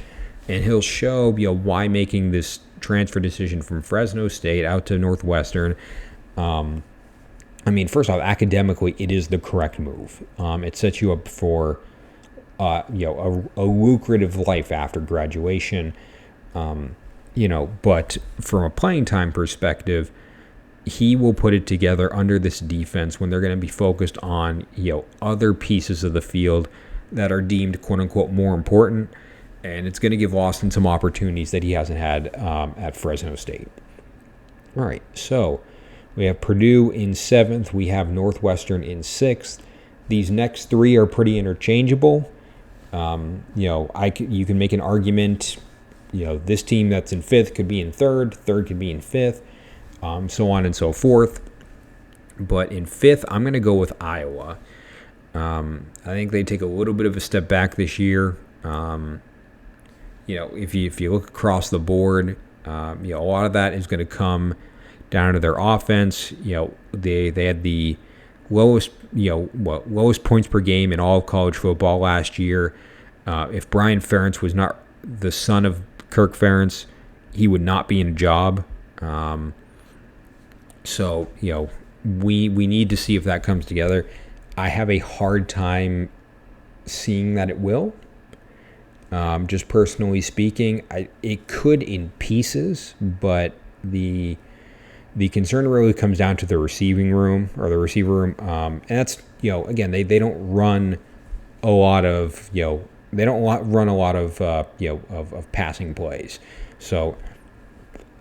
And he'll show, why making this transfer decision from Fresno State out to Northwestern. First off, academically, it is the correct move. It sets you up for, a lucrative life after graduation. But from a playing time perspective, he will put it together under this defense when they're going to be focused on, other pieces of the field that are deemed, quote unquote, more important. And it's going to give Lawson some opportunities that he hasn't had at Fresno State. All right, so We have Purdue in 7th. We have Northwestern in 6th. These next 3 are pretty interchangeable. You can make an argument. This team that's in 5th could be in 3rd. 3rd could be in 5th, so on and so forth. But in 5th, I'm going to go with Iowa. I think they take a little bit of a step back this year. If you look across the board, a lot of that is going to come down to their offense. They had the lowest points per game in all of college football last year. If Brian Ferentz was not the son of Kirk Ferentz, he would not be in a job. We need to see if that comes together. I have a hard time seeing that it will. Just personally speaking, it could in pieces, but the concern really comes down to the receiving room or the receiver room, and that's again they don't run a lot of of passing plays. So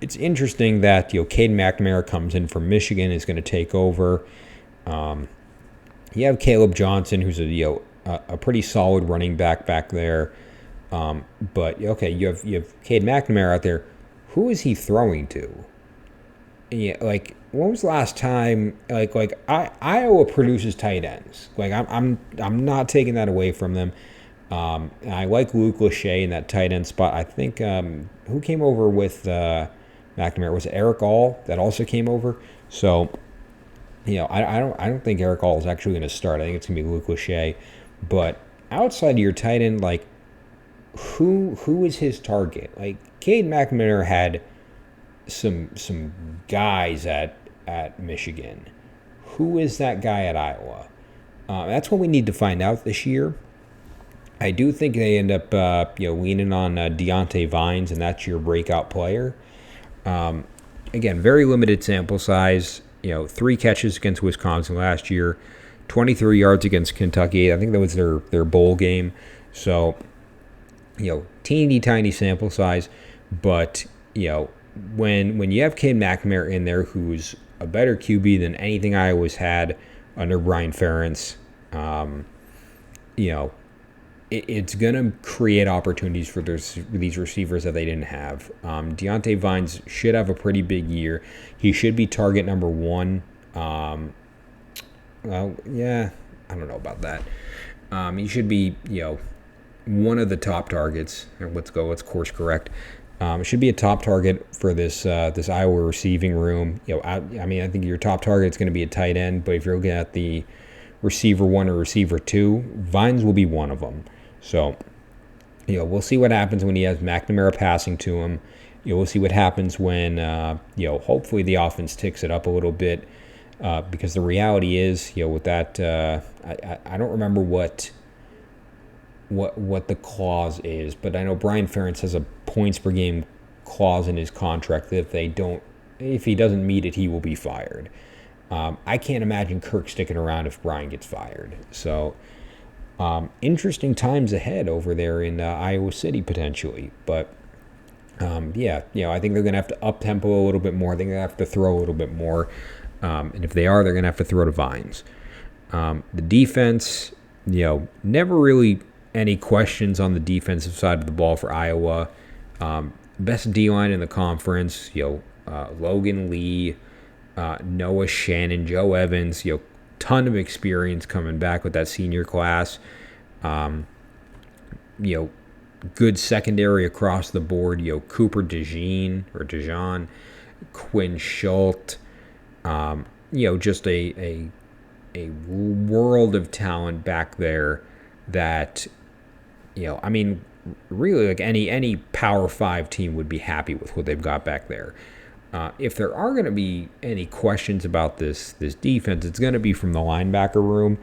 it's interesting that Cade McNamara comes in from Michigan, is going to take over. You have Caleb Johnson, who's a pretty solid running back there. But okay, you have Cade McNamara out there. Who is he throwing to? Yeah, when was the last time? Iowa produces tight ends. I'm not taking that away from them. I like Luke Lachey in that tight end spot. I think who came over with McNamara was it Eric All that also came over. So I don't think Eric All is actually going to start. I think it's going to be Luke Lachey. But outside of your tight end, who is his target? Cade McNamara had some guys at Michigan. Who is that guy at Iowa? That's what we need to find out this year. I do think they end up leaning on Deontay Vines, and that's your breakout player. Again, very limited sample size. 3 catches against Wisconsin last year, 23 yards against Kentucky. I think that was their bowl game. So, teeny tiny sample size, but when you have Cade McNamara in there, who's a better QB than anything Iowa's had under Brian Ferentz, it's going to create opportunities for these receivers that they didn't have. Deontay Vines should have a pretty big year. He should be target number 1. I don't know about that. He should be, one of the top targets. Let's course correct. It should be a top target for this Iowa receiving room. I think your top target is going to be a tight end, but if you're looking at the receiver 1 or receiver 2, Vines will be one of them. So, we'll see what happens when he has McNamara passing to him. We'll see what happens when, hopefully the offense ticks it up a little bit, because the reality is, with that, I don't remember what the clause is, but I know Brian Ferentz has a points per game clause in his contract that if he doesn't meet it, he will be fired. I can't imagine Kirk sticking around if Brian gets fired. So, interesting times ahead over there in Iowa City potentially. But, I think they're going to have to up-tempo a little bit more. I think they're going to have to throw a little bit more. And if they are, they're going to have to throw to Vines. The defense, never really any questions on the defensive side of the ball for Iowa. Best D-line in the conference, Logan Lee, Noah Shannon, Joe Evans, ton of experience coming back with that senior class. Good secondary across the board. Cooper DeJean, Quinn Schultz. Just a world of talent back there that, really any Power 5 team would be happy with what they've got back there. If there are going to be any questions about this defense, it's going to be from the linebacker room.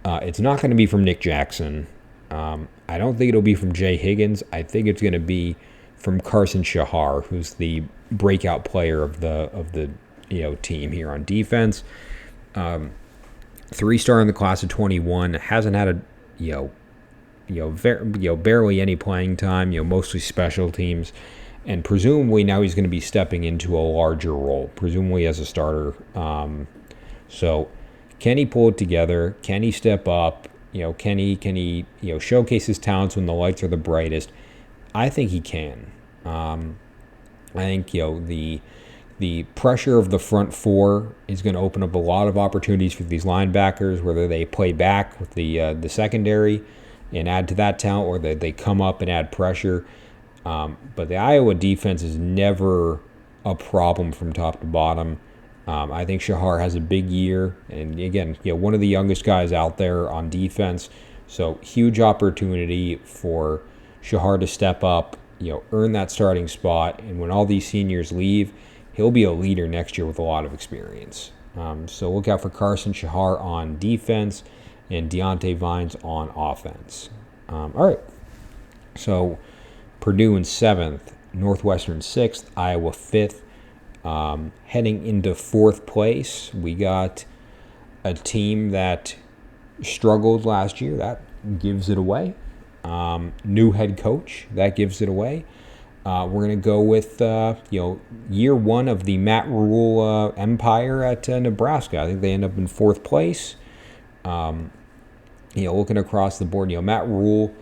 It's not going to be from Nick Jackson. I don't think it'll be from Jay Higgins. I think it's going to be from Carson Shahar, who's the breakout player of the team here on defense. 3-star in the class of 21, hasn't had a barely any playing time. Mostly special teams. and presumably now he's going to be stepping into a larger role, presumably as a starter. So can he pull it together? Can he step up? Can he showcase his talents when the lights are the brightest? I think he can. I think the pressure of the front four is going to open up a lot of opportunities for these linebackers, whether they play back with the secondary and add to that talent, or they come up and add pressure. But the Iowa defense is never a problem from top to bottom. I think Shahar has a big year, and again, one of the youngest guys out there on defense. So huge opportunity for Shahar to step up, earn that starting spot, and when all these seniors leave, he'll be a leader next year with a lot of experience. So look out for Carson Shahar on defense and Deontay Vines on offense. All right. So Purdue in 7th, Northwestern 6th, Iowa 5th. Heading into 4th place, we got a team that struggled last year. That gives it away. New head coach, that gives it away. We're going to go with, year one of the Matt Rule empire at Nebraska. I think they end up in 4th place. Looking across the board, Matt Rule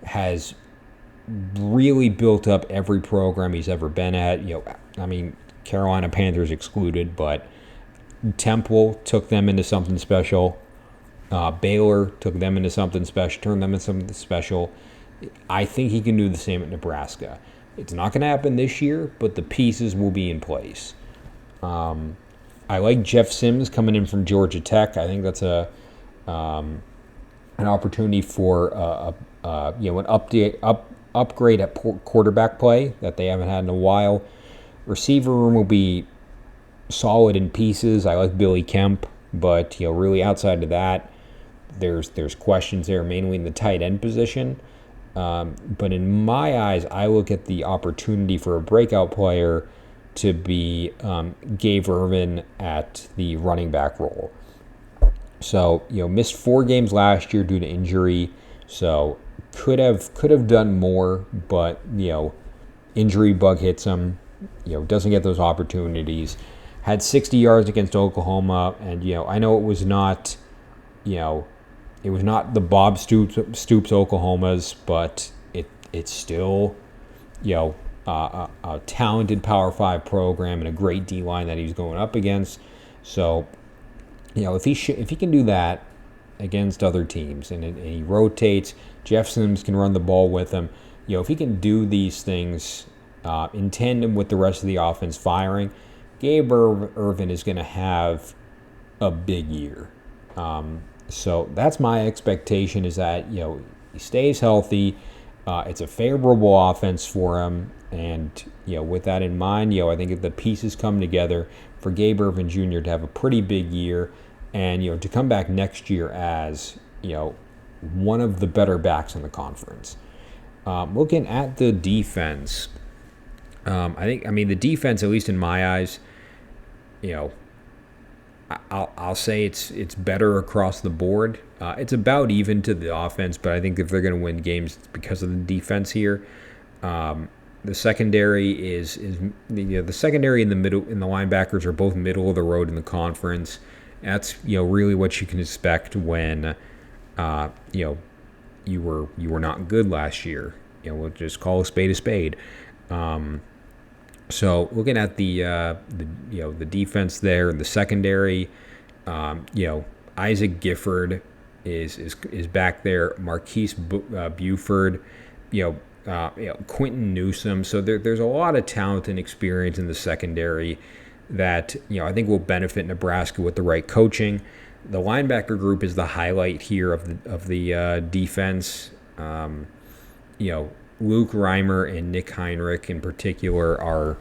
has really built up every program he's ever been at. Carolina Panthers excluded, but Temple took them into something special. Baylor took them into something special, turned them into something special. I think he can do the same at Nebraska. It's not going to happen this year, but the pieces will be in place. I like Jeff Sims coming in from Georgia Tech. I think that's an opportunity for an upgrade at quarterback play that they haven't had in a while. Receiver room will be solid in pieces. I like Billy Kemp, but really outside of that, there's questions there, mainly in the tight end position. But in my eyes, I look at the opportunity for a breakout player to be Gabe Ervin at the running back role. So missed 4 games last year due to injury, so could have done more, but injury bug hits him. Doesn't get those opportunities. Had 60 yards against Oklahoma, and I know it was not the Bob Stoops Oklahomas, but it's still a talented Power 5 program and a great D line that he's going up against. So if he can do that against other teams and he rotates, Jeff Sims can run the ball with him. If he can do these things in tandem with the rest of the offense firing, Gabe Ervin is going to have a big year. So that's my expectation, is that he stays healthy. It's a favorable offense for him, and with that in mind, I think if the pieces come together for Gabe Ervin Jr. to have a pretty big year, and to come back next year as one of the better backs in the conference. Looking at the defense, the defense, at least in my eyes, I'll say it's better across the board. It's about even to the offense, but I think if they're going to win games, it's because of the defense here. The secondary is the secondary in the middle, and the linebackers are both middle of the road in the conference. That's really what you can expect when you were not good last year. We'll just call a spade a spade. So looking at the defense there, the secondary, Isaac Gifford is back there. Marquise Buford, Quentin Newsom. So there's a lot of talent and experience in the secondary that I think will benefit Nebraska with the right coaching. The linebacker group is the highlight here of the defense. Luke Reimer and Nick Heinrich in particular are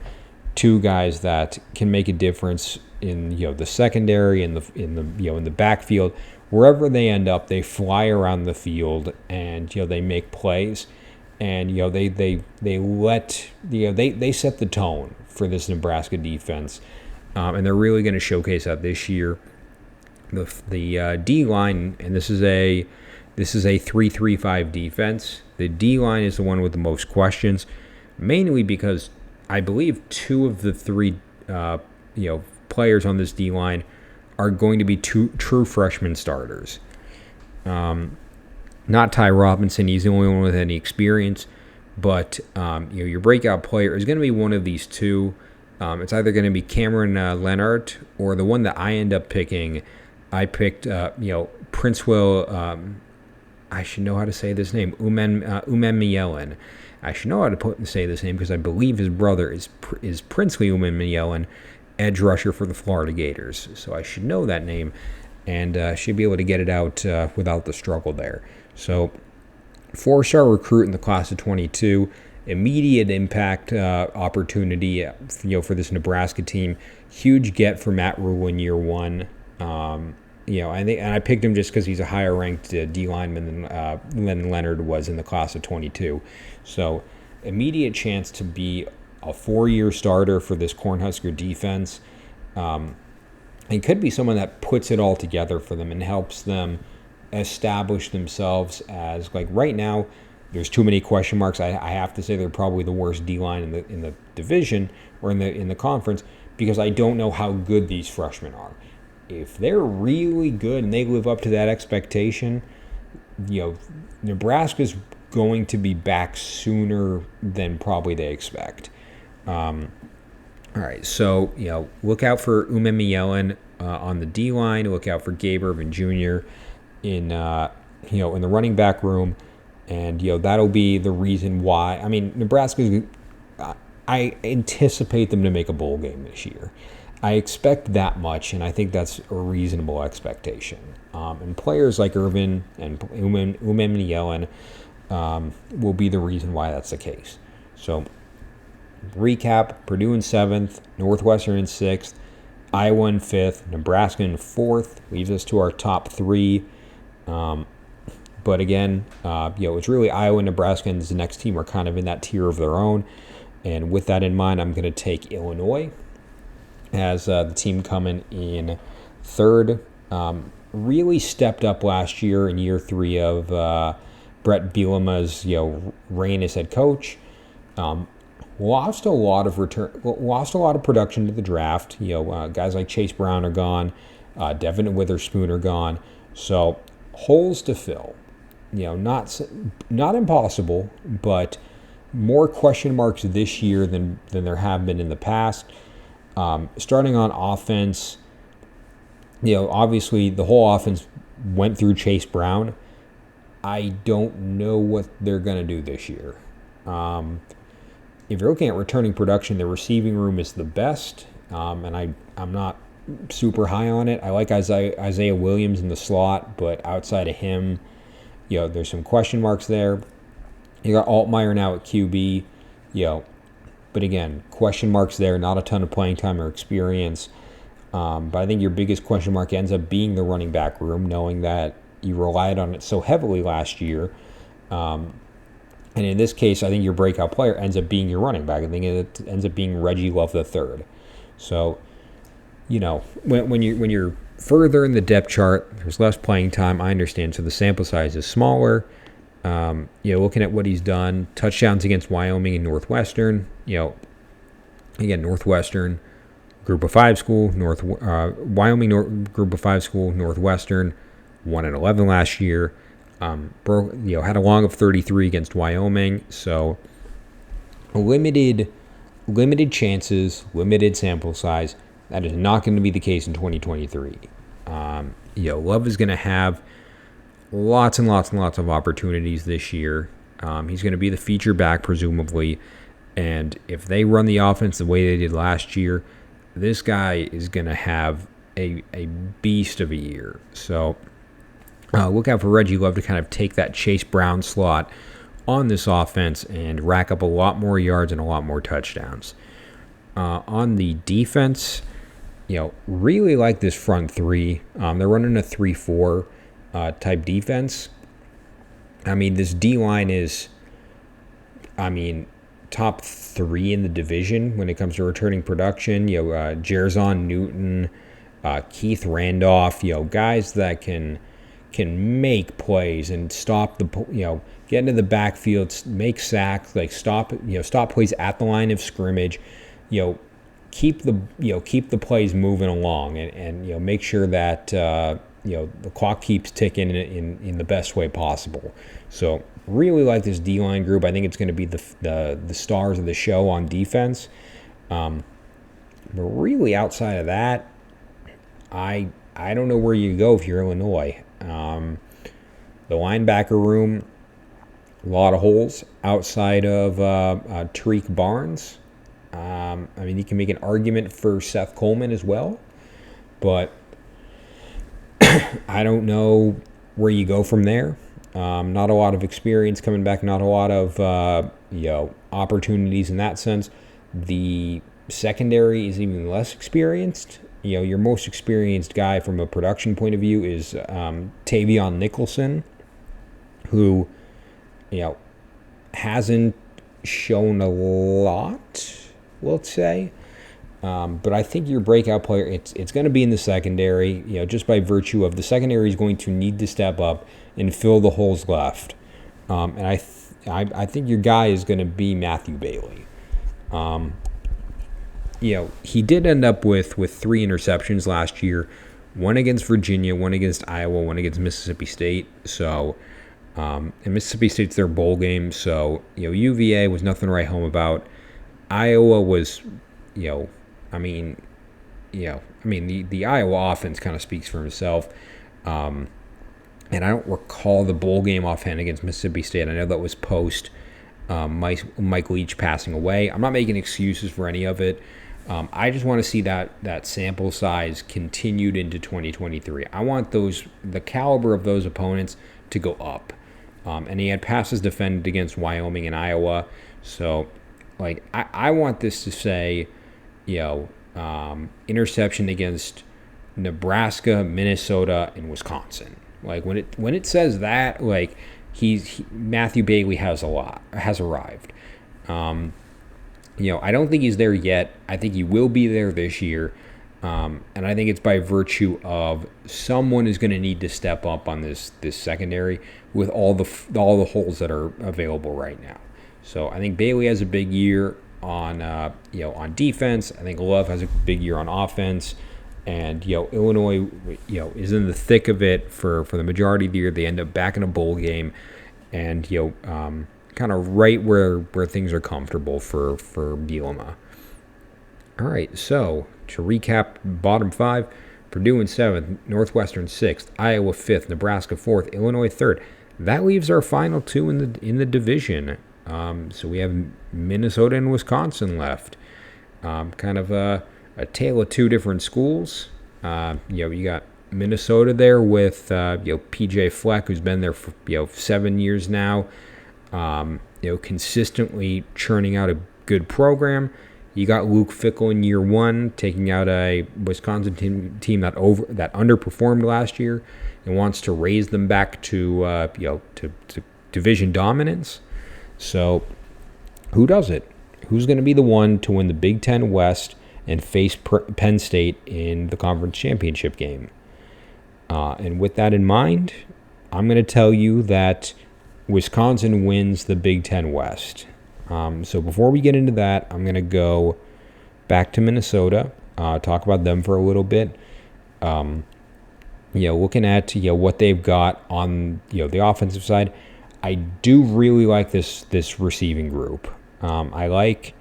two guys that can make a difference in the secondary and in the backfield. Wherever they end up, they fly around the field and they make plays, and they set the tone for this Nebraska defense, and they're really going to showcase that this year. The D line, and this is a 3-3-5 defense. The D line is the one with the most questions, mainly because I believe two of the three, players on this D line are going to be true freshman starters. Not Ty Robinson; he's the only one with any experience. But your breakout player is going to be one of these two. It's either going to be Cameron Leonard or the one that I end up picking. I picked, Princewell. I should know how to say this name. Umemielen. I should know how to say this name because I believe his brother is Princely Umemielen, edge rusher for the Florida Gators. So I should know that name, and should be able to get it out without the struggle there. So 4-star recruit in the class of 22. Immediate impact opportunity, for this Nebraska team. Huge get for Matt Rule in year one. I picked him just because he's a higher ranked D lineman than Leonard was in the class of 22. So immediate chance to be a 4-year starter for this Cornhusker defense. And could be someone that puts it all together for them and helps them establish themselves as, like, right now, there's too many question marks. I have to say they're probably the worst D-line in the division or in the conference because I don't know how good these freshmen are. If they're really good and they live up to that expectation, Nebraska's going to be back sooner than probably they expect. All right, so look out for Umemielen on the D-line. Look out for Gabe Irvin Jr. in the running back room. And, that'll be the reason why. I mean, Nebraska, I anticipate them to make a bowl game this year. I expect that much, and I think that's a reasonable expectation. And players like Irvin and Umemielen will be the reason why that's the case. So, recap, Purdue in 7th, Northwestern in 6th, Iowa in 5th, Nebraska in 4th, leaves us to our top 3. But again, it's really Iowa and Nebraska and the next team are kind of in that tier of their own. And with that in mind, I'm going to take Illinois as the team coming in 3rd. Really stepped up last year in year 3 of Brett Bielema's reign as head coach. Lost a lot of production to the draft. Guys like Chase Brown are gone. Devin and Witherspoon are gone. So holes to fill. Not impossible, but more question marks this year than there have been in the past. Starting on offense, obviously the whole offense went through Chase Brown. I don't know what they're going to do this year. If you're looking at returning production, the receiving room is the best, and I'm not super high on it. I like Isaiah Williams in the slot, but outside of him, there's some question marks there. You got Altmaier now at QB, but again, question marks there, not a ton of playing time or experience. But I think your biggest question mark ends up being the running back room, knowing that you relied on it so heavily last year. And in this case, I think your breakout player ends up being your running back. I think it ends up being Reggie Love III. So, when you're further in the depth chart, there's less playing time. I understand. So the sample size is smaller. Looking at what he's done, touchdowns against Wyoming and Northwestern. Again, Northwestern, Group of 5 school. Wyoming Group of 5 school. Northwestern 1-11 last year. Had a long of 33 against Wyoming. So limited chances, limited sample size. That is not going to be the case in 2023. Love is going to have lots and lots and lots of opportunities this year. He's going to be the feature back, presumably. And if they run the offense the way they did last year, this guy is going to have a beast of a year. So look out for Reggie Love to kind of take that Chase Brown slot on this offense and rack up a lot more yards and a lot more touchdowns. On the defense, really like this front 3. They're running a 3-4 type defense. I mean, this D-line is, top 3 in the division when it comes to returning production. Jerzon Newton, Keith Randolph, guys that can can make plays and stop get into the backfield, make sacks, like stop plays at the line of scrimmage, keep the plays moving along, and make sure that the clock keeps ticking in the best way possible. So really like this D-line group. I think it's going to be the stars of the show on defense. But really outside of that, I don't know where you go if you're Illinois. The linebacker room, a lot of holes outside of Tariq Barnes. You can make an argument for Seth Coleman as well, but I don't know where you go from there. Not a lot of experience coming back, not a lot of opportunities in that sense. The secondary is even less experienced. Your most experienced guy from a production point of view is Tavion Nicholson, who hasn't shown a lot, let's say. But I think your breakout player, it's going to be in the secondary, just by virtue of the secondary is going to need to step up and fill the holes left. And I think your guy is going to be Matthew Bailey. He did end up with 3 interceptions last year, one against Virginia, one against Iowa, one against Mississippi State. So, and Mississippi State's their bowl game. So, UVA was nothing to write home about. Iowa was, the Iowa offense kind of speaks for himself. And I don't recall the bowl game offhand against Mississippi State. I know that was post Mike Leach passing away. I'm not making excuses for any of it. I just want to see that sample size continued into 2023. I want the caliber of those opponents to go up. And he had passes defended against Wyoming and Iowa. So, I want this to say, interception against Nebraska, Minnesota, and Wisconsin. When it says that, Matthew Bailey has arrived. I don't think he's there yet. I think he will be there this year. And I think it's by virtue of someone is going to need to step up on this secondary with all the holes that are available right now. So I think Bailey has a big year on defense. I think Love has a big year on offense. And Illinois is in the thick of it for the majority of the year. They end up back in a bowl game, and kind of right where things are comfortable for Bielema. All right, so to recap, bottom 5: Purdue in 7th, Northwestern 6th, Iowa 5th, Nebraska 4th, Illinois 3rd. That leaves our final 2 in the division. So we have Minnesota and Wisconsin left. Kind of a tale of 2 different schools. You got Minnesota there with PJ Fleck, who's been there for 7 years now. Consistently churning out a good program. You got Luke Fickell in year 1, taking out a Wisconsin team that underperformed last year and wants to raise them back to division dominance. So, who does it? Who's going to be the one to win the Big Ten West and face Penn State in the conference championship game? And with that in mind, I'm going to tell you that Wisconsin wins the Big Ten West. So before we get into that, I'm going to go back to Minnesota, talk about them for a little bit. Looking at what they've got on the offensive side, I do really like this receiving group. I like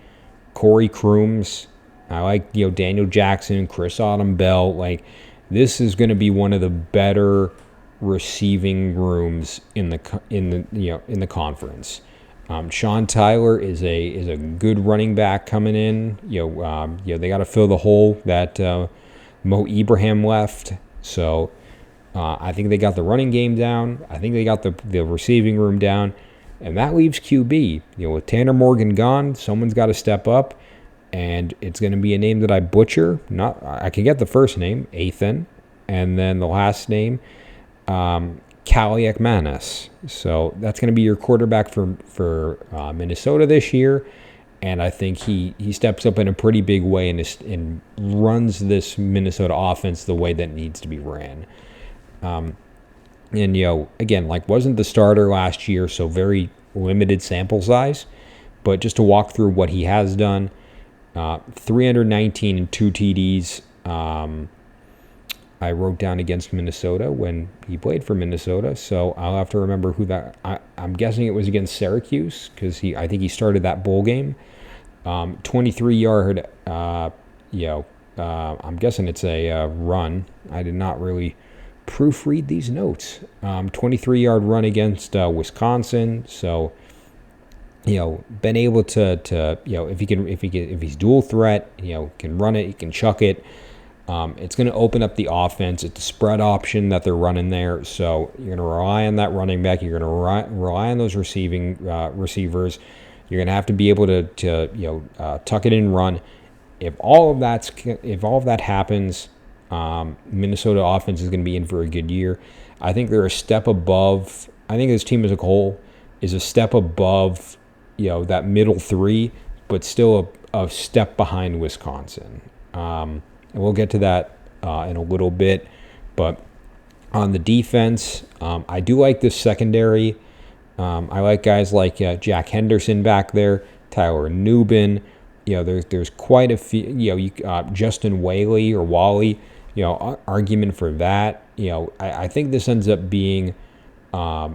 Corey Crooms. I like Daniel Jackson, Chris Autumn-Bell. This is going to be one of the better receiving rooms in the conference. Sean Tyler is a good running back coming in. They got to fill the hole that Mo Ibrahim left. So I think they got the running game down. I think they got the receiving room down, and that leaves QB. With Tanner Morgan gone, someone's got to step up, and it's going to be a name that I butcher. I can get the first name, Athan, and then the last name, Kaliak Manis. So that's going to be your quarterback for Minnesota this year, and I think he steps up in a pretty big way and runs this Minnesota offense the way that needs to be ran. And, again, like wasn't the starter last year, so very limited sample size. But just to walk through what he has done, 319 and 2 TDs. I wrote down against Minnesota when he played for Minnesota, so I'll have to remember who that. I'm guessing it was against Syracuse because I think he started that bowl game. 23-yard. I'm guessing it's a run. I did not really proofread these notes. 23-yard run against Wisconsin. So, been able to if he's dual threat, can run it, he can chuck it. It's going to open up the offense. It's a spread option that they're running there, so you're going to rely on that running back. You're going to rely on those receivers. You're going to have to be able to tuck it in and run. If all of that happens, Minnesota offense is going to be in for a good year. I think they're a step above. I think this team as a whole is a step above, that middle three, but still a step behind Wisconsin. And we'll get to that in a little bit. But on the defense, I do like this secondary. I like guys like Jack Henderson back there, Tyler Nubin. There's quite a few. Justin Whaley or Wally. Argument for that. I think this ends up being, at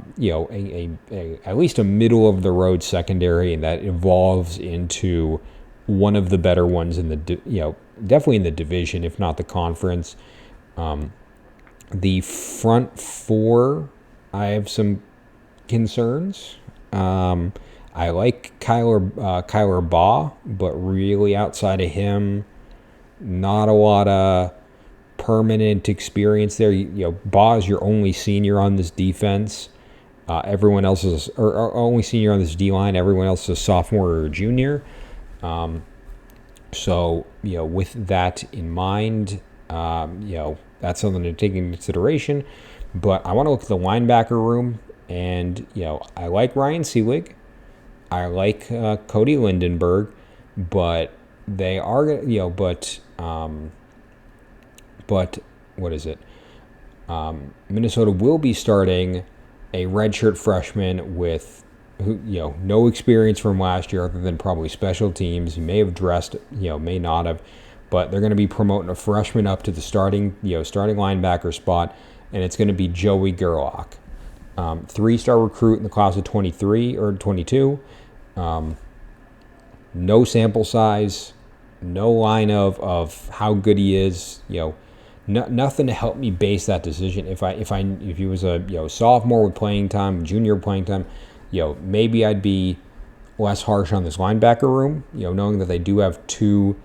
least a middle of the road secondary, and that evolves into one of the better ones in the definitely in the division, if not the conference. The front four, I have some concerns. I like Kyler Baugh, but really outside of him, not a lot of permanent experience there. Baugh is your only senior on this defense. Everyone else is, or only senior on this D line. Everyone else is a sophomore or a junior. So, with that in mind, that's something to take into consideration. But I want to look at the linebacker room, and, I like Ryan Seelig. I like Cody Lindenberg, but they are, but what is it? Minnesota will be starting a redshirt freshman with no experience from last year other than probably special teams. He may have dressed, may not have, but they're going to be promoting a freshman up to the starting linebacker spot, and it's going to be Joey Gerlach, 3-star recruit in the class of 23 or 22. No sample size, no line of how good he is. Nothing to help me base that decision. If he was a sophomore with playing time, junior playing time, maybe I'd be less harsh on this linebacker room, knowing that they do have two,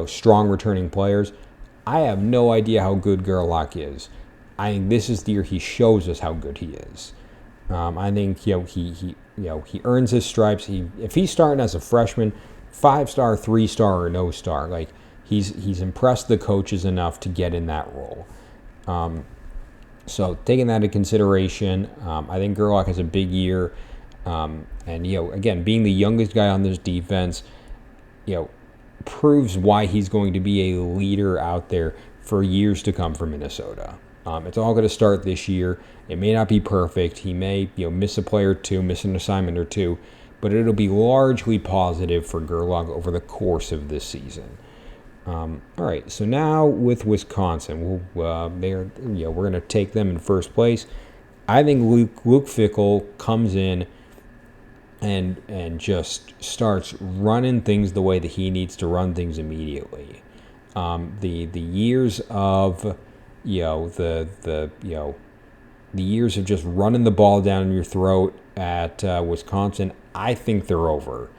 strong returning players. I have no idea how good Gerlach is. I think this is the year he shows us how good he is. I think he earns his stripes. If he's starting as a freshman, 5-star, 3-star, or no star, like he's impressed the coaches enough to get in that role. So taking that into consideration, I think Gerlach has a big year. And, again, being the youngest guy on this defense, proves why he's going to be a leader out there for years to come for Minnesota. It's all going to start this year. It may not be perfect. He may, miss a play or two, miss an assignment or two, but it'll be largely positive for Gerlach over the course of this season. All right, so now with Wisconsin, we're going to take them in first place. I think Luke Fickell comes in and just starts running things the way that he needs to run things immediately. The years of the years of just running the ball down your throat at Wisconsin, I think they're over.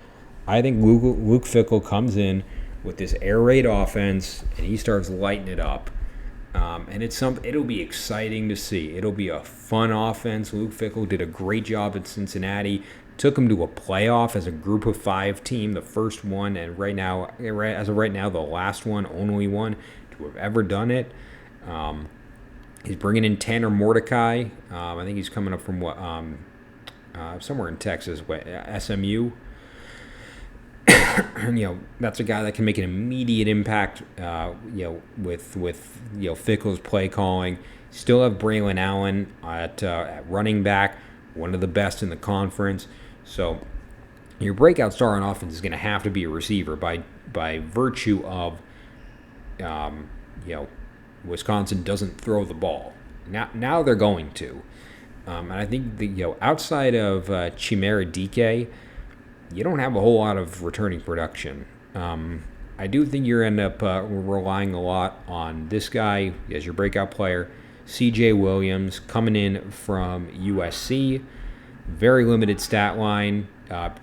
I think Luke Fickell comes in with this air raid offense, and he starts lighting it up. And it'll be exciting to see. It'll be a fun offense. Luke Fickell did a great job at Cincinnati. Took him to a playoff as a group of 5 team, the first one, and as of right now, the last one, only one to have ever done it. He's bringing in Tanner Mordecai. I think he's coming up from somewhere in Texas, SMU. That's a guy that can make an immediate impact. With Fickell's play calling. Still have Braylon Allen at running back, one of the best in the conference. So your breakout star on offense is going to have to be a receiver by virtue of, um, you know, Wisconsin doesn't throw the ball. Now they're going to. And I think outside of Chimera DK, you don't have a whole lot of returning production. I do think you end up relying a lot on this guy as your breakout player, C.J. Williams, coming in from USC. Very limited stat line.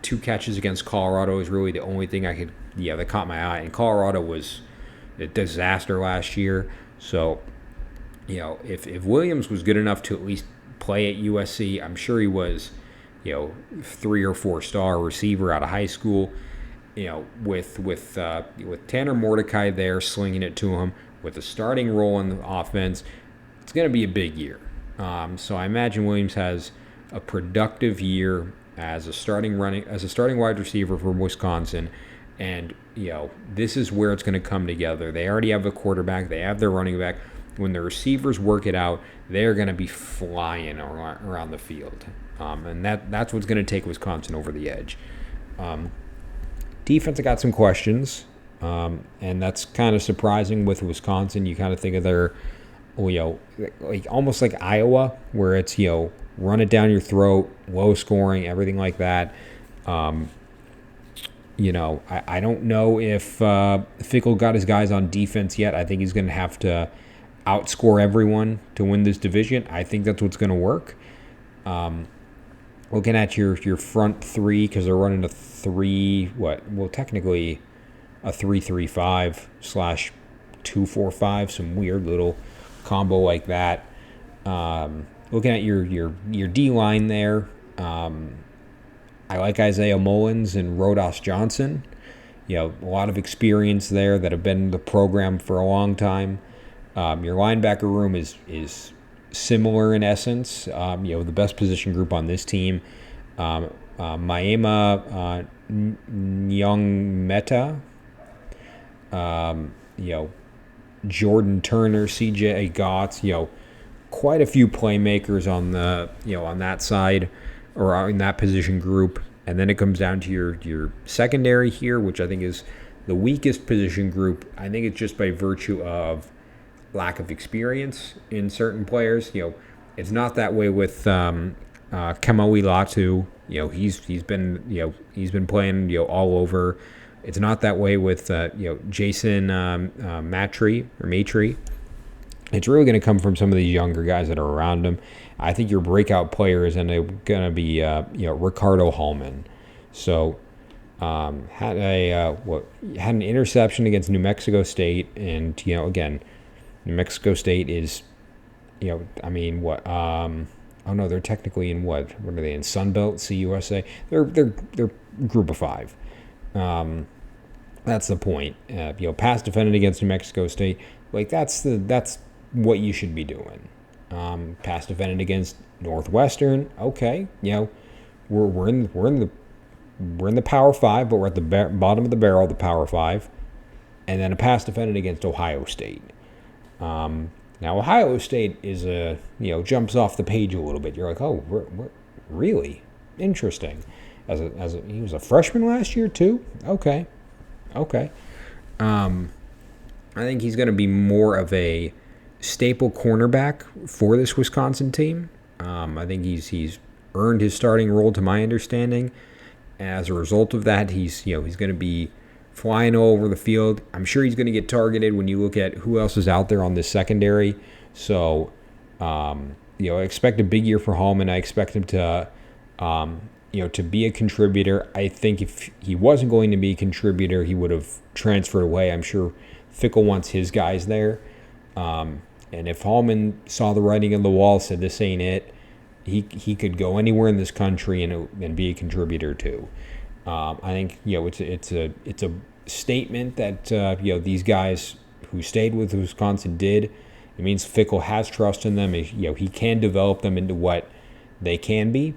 2 catches against Colorado is really the only thing that caught my eye. And Colorado was a disaster last year. So, if Williams was good enough to at least play at USC, I'm sure he was, 3 or 4 star receiver out of high school. With Tanner Mordecai there slinging it to him, with a starting role in the offense, it's going to be a big year. So I imagine Williams has a productive year as a starting wide receiver for Wisconsin, and this is where it's going to come together. They already have a quarterback, they have their running back. When the receivers work it out, they're going to be flying around the field, and that's what's going to take Wisconsin over the edge. Defense, I got some questions, and that's kind of surprising with Wisconsin. You kind of think of their, like almost like Iowa, where it's run it down your throat, low scoring, everything like that. I don't know if Fickell got his guys on defense yet. I think he's going to have to outscore everyone to win this division. I think that's what's going to work. Looking at your front three, because they're running technically a 3-3-5 / 2-4-5, some weird little combo like that. Looking at your D line there, I like Isaiah Mullins and Rodas Johnson. A lot of experience there that have been in the program for a long time. Your linebacker room is similar in essence. The best position group on this team, Maema Nyong'Meta, Jordan Turner, CJ Gotts, quite a few playmakers on the on that side or in that position group. And then it comes down to your secondary here, which I think is the weakest position group. I think it's just by virtue of lack of experience in certain players. It's not that way with Kamoi Latu. He's been playing all over. It's not that way with Jason Maitre. It's really going to come from some of these younger guys that are around him. I think your breakout player is going to be Ricardo Hallman. So had an interception against New Mexico State, and again, New Mexico State is, they're technically in what are they in? Sunbelt, CUSA. They're group of 5. That's the point. Pass defended against New Mexico State. That's what you should be doing. Pass defended against Northwestern. Okay, we're in the Power 5, but we're at the bottom of the barrel of the Power 5, and then a pass defended against Ohio State. Now Ohio State is jumps off the page a little bit. You're like, oh, really interesting. He was a freshman last year too. Okay. I think he's going to be more of a staple cornerback for this Wisconsin team. I think he's earned his starting role, to my understanding. As a result of that, he's going to be flying all over the field. I'm sure he's going to get targeted when you look at who else is out there on this secondary. So, I expect a big year for Hallman. I expect him to, to be a contributor. I think if he wasn't going to be a contributor, he would have transferred away. I'm sure Fickell wants his guys there. And if Hallman saw the writing on the wall, said this ain't it, he could go anywhere in this country and be a contributor too. I think it's a statement that these guys who stayed with Wisconsin did. It means Fickell has trust in them. He can develop them into what they can be.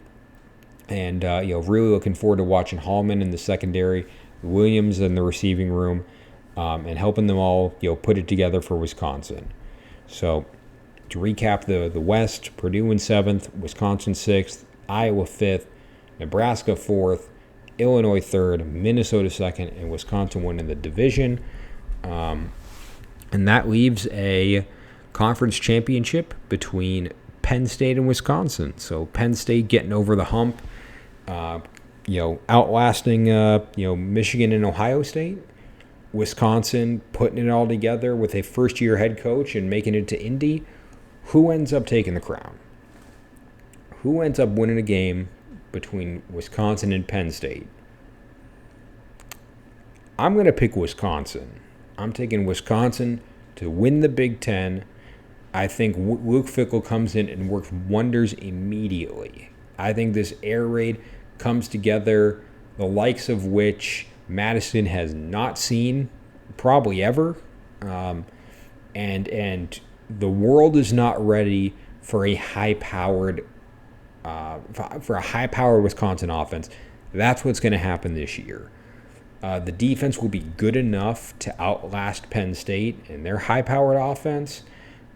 And really looking forward to watching Hallman in the secondary, Williams in the receiving room, and helping them all put it together for Wisconsin. So To recap the West, Purdue in 7th, Wisconsin 6th, Iowa 5th, Nebraska 4th, Illinois 3rd, Minnesota 2nd, and Wisconsin winning the division. And that leaves a conference championship between Penn State and Wisconsin. So Penn State getting over the hump, outlasting Michigan and Ohio State. Wisconsin putting it all together with a first-year head coach and making it to Indy. Who ends up taking the crown? Who ends up winning a game between Wisconsin and Penn State? I'm going to pick Wisconsin. I'm taking Wisconsin to win the Big Ten. I think Luke Fickell comes in and works wonders immediately. I think this air raid comes together, the likes of which Madison has not seen probably ever. And the world is not ready for a high-powered Wisconsin offense. That's what's going to happen this year. The defense will be good enough to outlast Penn State and their high-powered offense.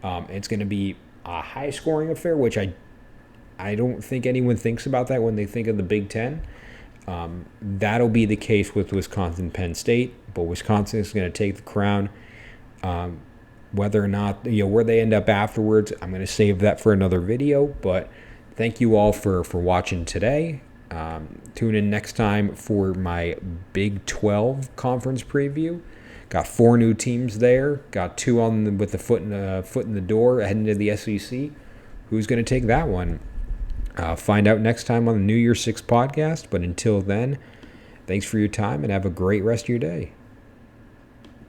It's going to be a high-scoring affair, which I don't think anyone thinks about that when they think of the Big Ten. That'll be the case with Wisconsin-Penn State, but Wisconsin is going to take the crown. Whether or not, where they end up afterwards, I'm going to save that for another video. But thank you all for watching today. Tune in next time for my Big 12 conference preview. Got 4 new teams there. Got 2 with the foot in the door heading to the SEC. Who's going to take that one? Find out next time on the New Year's 6 podcast. But until then, thanks for your time and have a great rest of your day.